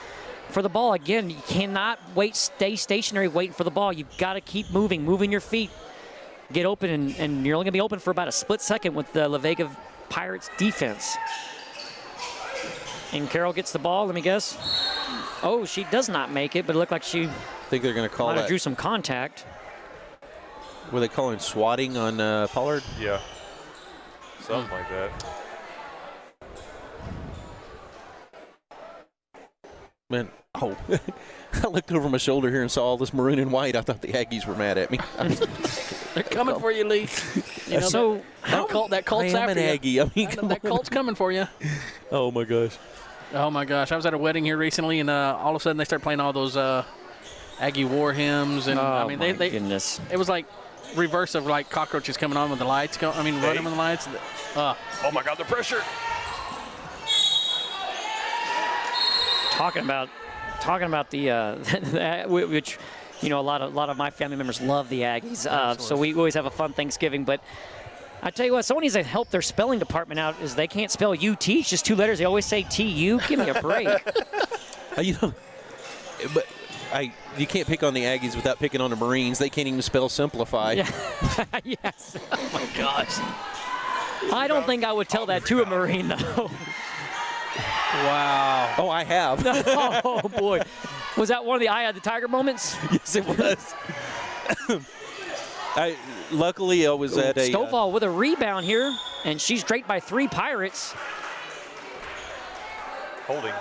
for the ball. Again, you cannot stay stationary waiting for the ball. You've got to keep moving your feet, get open, and you're only going to be open for about a split second with the Vega Pirates defense. And Carroll gets the ball, let me guess. Oh, she does not make it, but it looked like she think they're going to call that. Drew some contact. Were they calling swatting on Pollard? Yeah. Something like that. Man, I looked over my shoulder here and saw all this maroon and white. I thought the Aggies were mad at me. They're coming for you, Lee. That Colt's after an Aggie. you. That Colt's coming for you. Oh, my gosh. Oh, my gosh. I was at a wedding here recently, and all of a sudden they start playing all those Aggie war hymns. And goodness. It was like reverse of like cockroaches coming on with the lights. Running with the lights. Oh, my God, the pressure. Talking about the which, a lot of my family members love the Aggies. So we always have a fun Thanksgiving. But I tell you what, someone needs to help their spelling department out. Is they can't spell UT. It's just two letters. They always say TU. Give me a break. But you can't pick on the Aggies without picking on the Marines. They can't even spell simplify. Yeah. Yes. Oh my gosh. I don't think I would tell that to a Marine though. Wow. Oh, I have. Oh boy. Was that one of the Eye of the Tiger moments? Yes, it was. Luckily, I was at a Stovall with a rebound here, and she's draped by 3 Pirates. Holding.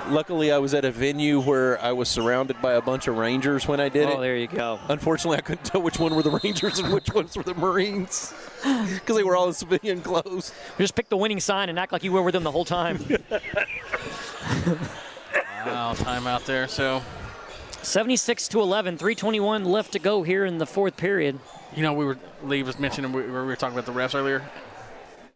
Luckily, I was at a venue where I was surrounded by a bunch of Rangers when I did it. Oh, there you go. Unfortunately, I couldn't tell which one were the Rangers and which ones were the Marines because they were all in civilian clothes. Just pick the winning sign and act like you were with them the whole time. Wow, timeout there. So 76-11, 3:21 left to go here in the fourth period. Lee was mentioning we were talking about the refs earlier.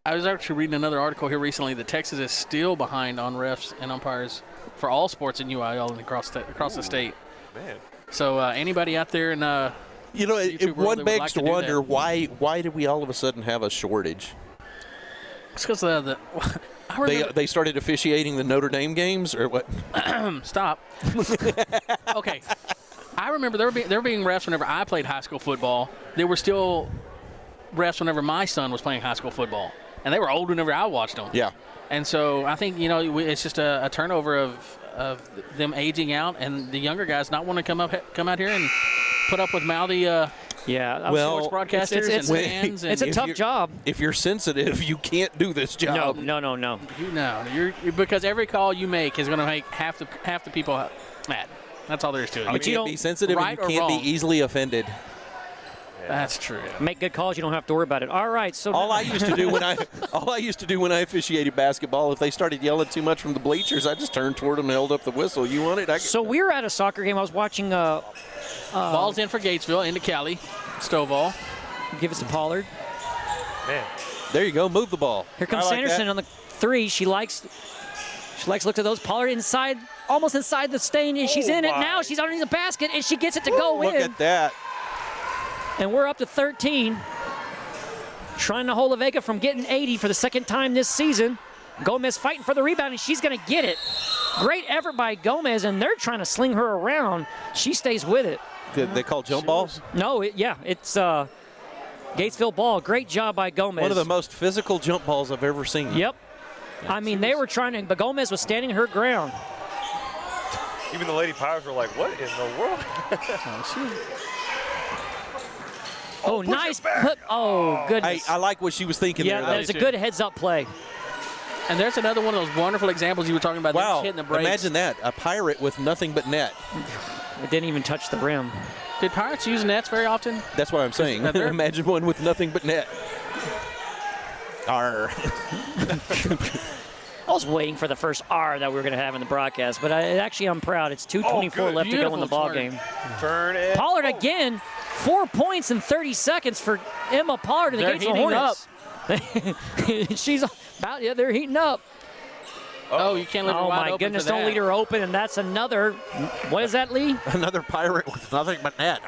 I was actually reading another article here recently that Texas is still behind on refs and umpires for all sports in UIL and across the state. Man. So anybody out there in one begs to wonder why did we all of a sudden have a shortage? It's because they started officiating the Notre Dame games or what? Stop. Okay. I remember there were being refs whenever I played high school football. There were still refs whenever my son was playing high school football. And they were old whenever I watched them. Yeah. And so I think, it's just a turnover of them aging out and the younger guys not wanting to come out here and put up with mouthy sports broadcasters and fans. It's a tough job. If you're sensitive, you can't do this job. No. You're because every call you make is going to make half the people mad. That's all there is to it. You can't be sensitive and you can't be easily offended. That's true. Make good calls. You don't have to worry about it. All right. So all I used to do when I officiated basketball, if they started yelling too much from the bleachers, I just turned toward them and held up the whistle. You want it? So we were at a soccer game. I was watching. Ball's in for Gatesville, into Cali. Stovall. Give it to Pollard. Man. There you go. Move the ball. Here comes Sanderson on the 3. She likes to look at those. Pollard inside, almost inside the stain, and she's in it now. She's underneath the basket, and she gets it to go in. Look at that. And we're up to 13. Trying to hold Vega from getting 80 for the second time this season. Gomez fighting for the rebound, and she's going to get it. Great effort by Gomez, and they're trying to sling her around. She stays with it. Did they call jump balls? No, it's Gatesville ball. Great job by Gomez. One of the most physical jump balls I've ever seen. Yep. I mean, they were trying to, but Gomez was standing her ground. Even the Lady Pirates were like, what in the world? Oh, nice put. Oh, goodness. I like what she was thinking there. Yeah, that was a good heads-up play. And there's another one of those wonderful examples you were talking about. Wow, hitting the brakes. Imagine that. A Pirate with nothing but net. It didn't even touch the rim. Did Pirates use nets very often? That's what I'm saying. Imagine one with nothing but net. Arr. I was waiting for the first R that we were going to have in the broadcast, but I'm proud. It's 2:24 left to go in the ball game. Turn it. Pollard again, 4 points in 30 seconds for Emma Pollard in the Gatesville Hornets. She's about, they're heating up. Oh, you can't leave her wide open. Oh, my goodness, for that. don't leave her open, and that's another, what is that, Lee? Another Pirate with nothing but net.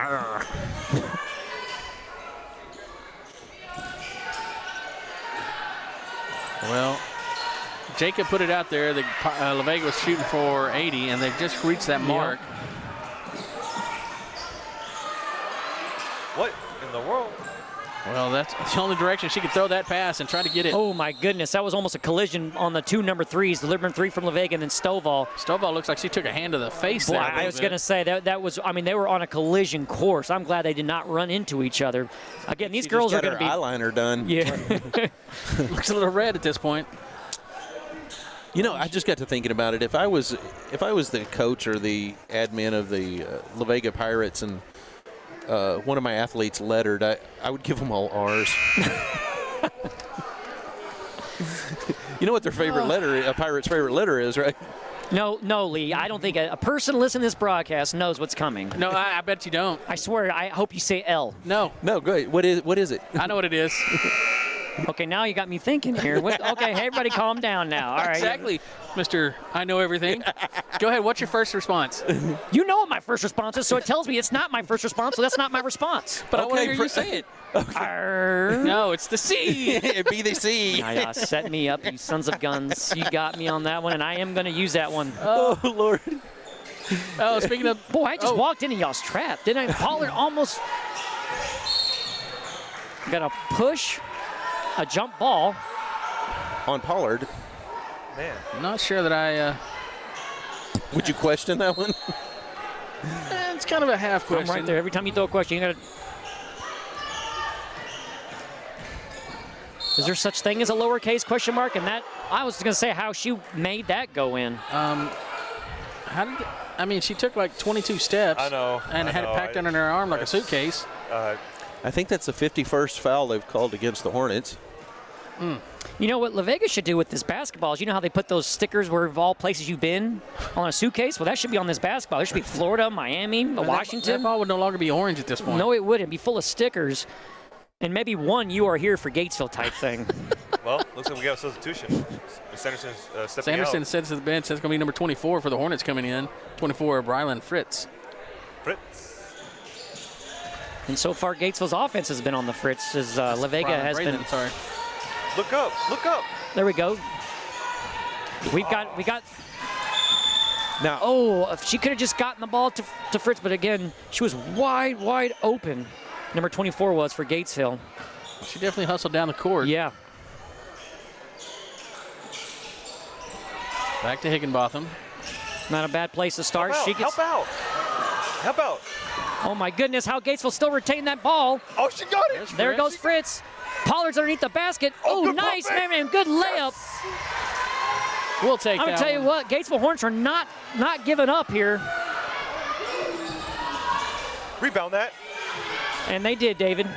Well, Jacob put it out there. La Vega was shooting for 80, and they've just reached that mark. What in the world? Well, that's the only direction she could throw that pass and try to get it. Oh, my goodness. That was almost a collision on the 2 number 3s. The number 3 from La Vega and then Stovall. Stovall looks like she took a hand to the face Boy, there. I was going to say, that was, I mean, they were on a collision course. I'm glad they did not run into each other. Again, these girls are going to be. Eyeliner done. Yeah. Looks a little red at this point. You know, I just got to thinking about it. If I was the coach or the admin of the La Vega Pirates and one of my athletes lettered, I would give them all R's. You know what their favorite letter, a Pirate's favorite letter is, right? No, Lee. I don't think a person listening to this broadcast knows what's coming. No, I bet you don't. I swear, I hope you say L. No, good. What is it? I know what it is. Okay, now you got me thinking here. Okay, hey, everybody calm down now. All right. Exactly, Mr. I know everything. Go ahead. What's your first response? You know what my first response is, so it tells me it's not my first response, so that's not my response. But I want to hear you say it. Okay. No, it's the C. It'd be the C. Yeah, set me up, you sons of guns. You got me on that one, and I am going to use that one. Oh, Lord. Oh, speaking of... Boy, I just walked into y'all's trap, didn't I? Pollard almost got a push. A jump ball on Pollard. Man, I'm not sure that I. Would you question that one? It's kind of a half question. I'm right there. Every time you throw a question, you got to. Is there such thing as a lowercase question mark? And that I was going to say how she made that go in. How did? I mean, she took like 22 steps. I know. And had it packed under her arm like a suitcase. I think that's the 51st foul they've called against the Hornets. You know what La Vega should do with this basketball is, you know how they put those stickers where of all places you've been on a suitcase? Well, that should be on this basketball. There should be Florida, Miami, Washington. That ball would no longer be orange at this point. No, it wouldn't. It'd be full of stickers. And maybe one you are here for Gatesville type thing. Well, looks like we got a substitution. Sanderson's stepping Sanderson out. says to the bench that's going to be number 24 for the Hornets coming in. 24, Brylan Fritz. And so far, Gatesville's offense has been on the fritz as La Vega has been. Sorry. Look up, look up. There we go. We got. Now. Oh, if she could have just gotten the ball to Fritz, but again, she was wide open. Number 24 was for Gatesville. She definitely hustled down the court. Yeah. Back to Higginbotham. Not a bad place to start. Help out. Help out. Oh my goodness, how Gatesville still retain that ball. Oh, she got it. There goes Fritz. Pollard's underneath the basket. Oh, nice, man, good layup. We'll take that. I'm going to tell you what, Gatesville Hornets are not giving up here. Rebound that. And they did, David.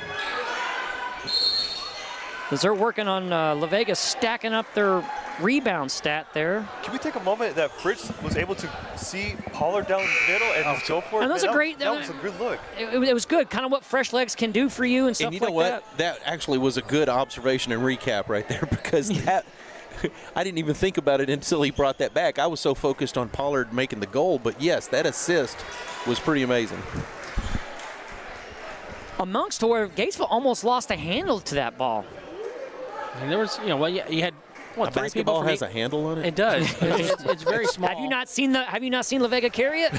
Because they're working on La Vega stacking up their rebound stat there. Can we take a moment that Fritz was able to see Pollard down the middle and just go for it? And that was a great. That was a good look. It was good. Kind of what fresh legs can do for you and stuff And you know like what? That actually was a good observation and recap right there because that I didn't even think about it until he brought that back. I was so focused on Pollard making the goal, but yes, that assist was pretty amazing. Amongst to where Gatesville almost lost a handle to that ball. And there was, you had what, a 3 basketball people has a handle on it? It does. It's very small. Have you not seen La Vega carry it?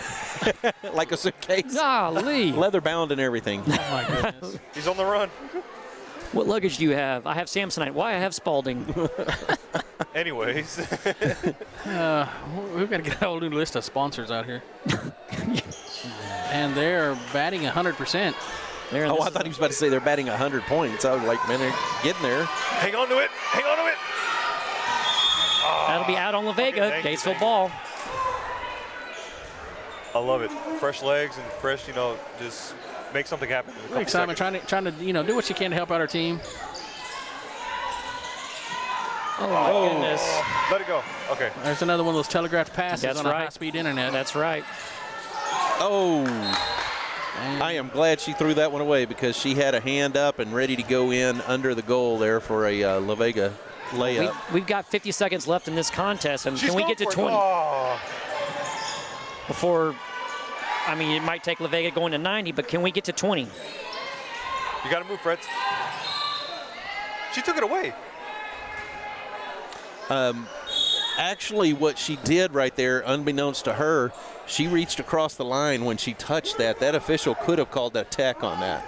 Like a suitcase? Golly. Leather bound and everything. Oh, my goodness. He's on the run. What luggage do you have? I have Samsonite. Why? I have Spalding. Anyways. We've got to get a whole new list of sponsors out here. And they're batting 100%. Oh, I thought he was about to say they're batting 100 points. I was like, man, they're getting there. Hang on to it. Hang on to it. That'll be out on La Vega. Okay, Gatesville ball. I love it. Fresh legs and fresh, just make something happen. in a couple Excitement, seconds. trying to do what you can to help out our team. Oh, my goodness. Let it go. Okay. There's another one of those telegraphed passes That's on a right. high-speed internet. That's right. Oh. I am glad she threw that one away because she had a hand up and ready to go in under the goal there for a La Vega layup. We've got 50 seconds left in this contest, and can we get to 20? Before, I mean, it might take La Vega going to 90, but can we get to 20? You got to move, Fritz. She took it away. Actually, what she did right there, unbeknownst to her, she reached across the line when she touched that. That official could have called a tech on that.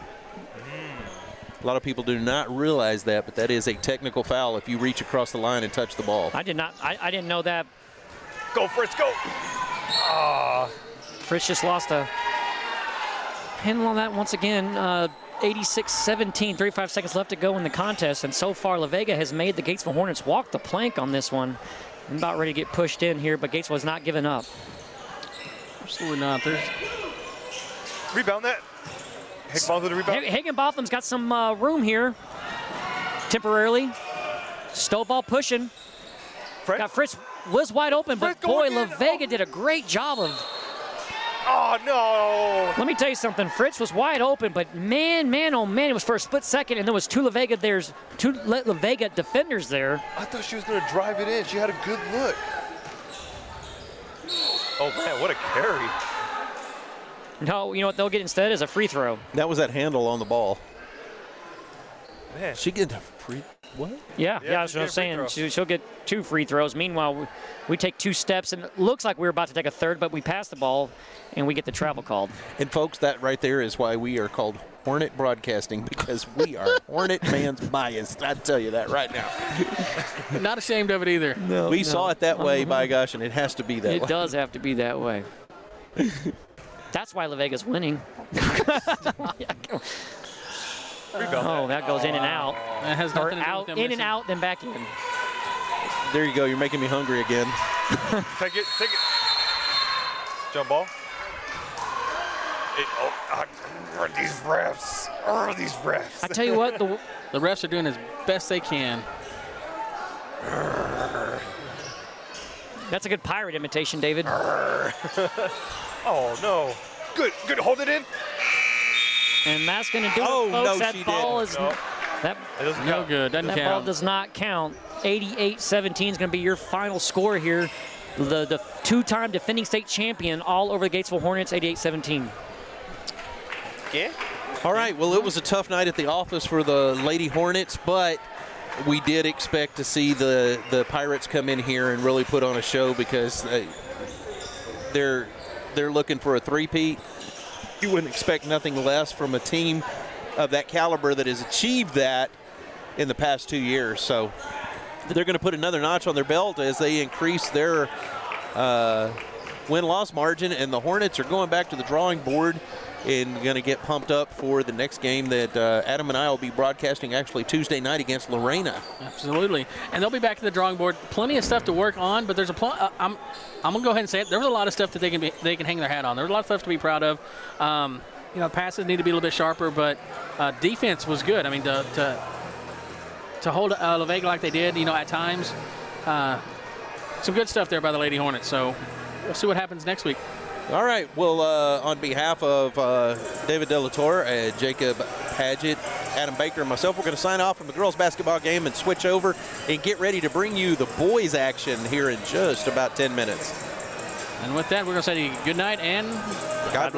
A lot of people do not realize that, but that is a technical foul if you reach across the line and touch the ball. I did not. I didn't know that. Go, Fritz, go. Fritz just lost a handle on that once again. 86-17, 35 seconds left to go in the contest, and so far La Vega has made the Gatesville Hornets walk the plank on this one. I'm about ready to get pushed in here, but Gatesville has not given up. Absolutely not. There's rebound that. Higginbotham to the rebound. Higginbotham's got some room here temporarily. Stovall pushing. Fritz was wide open, but boy, La Vega did a great job of. Oh, no. Let me tell you something. Fritz was wide open, but man, oh man, it was for a split second, and there was two La Vega defenders there. I thought she was going to drive it in. She had a good look. Oh, man, what a carry. No, you know what they'll get instead is a free throw. That was that handle on the ball. Man. She get a free, what? Yeah, that's what I was saying. She'll get 2 free throws. Meanwhile, we take 2 steps, and it looks like we're about to take a third, but we pass the ball, and we get the travel called. And, folks, that right there is why we are called Hornet Broadcasting, because we are Hornet fans biased. I tell you that right now. not ashamed of it either. No, we saw it that way, by gosh, and it has to be that way. It does have to be that way. That's why La Vega's winning. Oh, that goes in and out. That has nothing to do with them in missing. and out, then back in. There you go. You're making me hungry again. Take it. Jump ball. These refs. I tell you what, the refs are doing as best they can. That's a good pirate imitation, David. Oh, no. Good. Hold it in. And that's going to do it, folks. No, that she ball didn't. is No. that, It doesn't No count. good. Doesn't that count. ball does not count. 88-17 is going to be your final score here. The 2-time defending state champion all over the Gatesville Hornets, 88-17. Yeah. All right, well, it was a tough night at the office for the Lady Hornets, but we did expect to see the Pirates come in here and really put on a show because they're looking for a three-peat. You wouldn't expect nothing less from a team of that caliber that has achieved that in the past 2 years. So they're going to put another notch on their belt as they increase their win-loss margin, and the Hornets are going back to the drawing board and going to get pumped up for the next game that Adam and I will be broadcasting actually Tuesday night against Lorena. Absolutely. And they'll be back to the drawing board. Plenty of stuff to work on, but there's I'm going to go ahead and say it. There was a lot of stuff that they can hang their hat on. There's a lot of stuff to be proud of. passes need to be a little bit sharper, but defense was good. I mean, to hold La Vega like they did, at times, some good stuff there by the Lady Hornets. So we'll see what happens next week. All right. Well, on behalf of David Delatorre, Jacob Padgett, Adam Baker, and myself, we're going to sign off from the girls' basketball game and switch over and get ready to bring you the boys' action here in just about 10 minutes. And with that, we're going to say good night and God bless.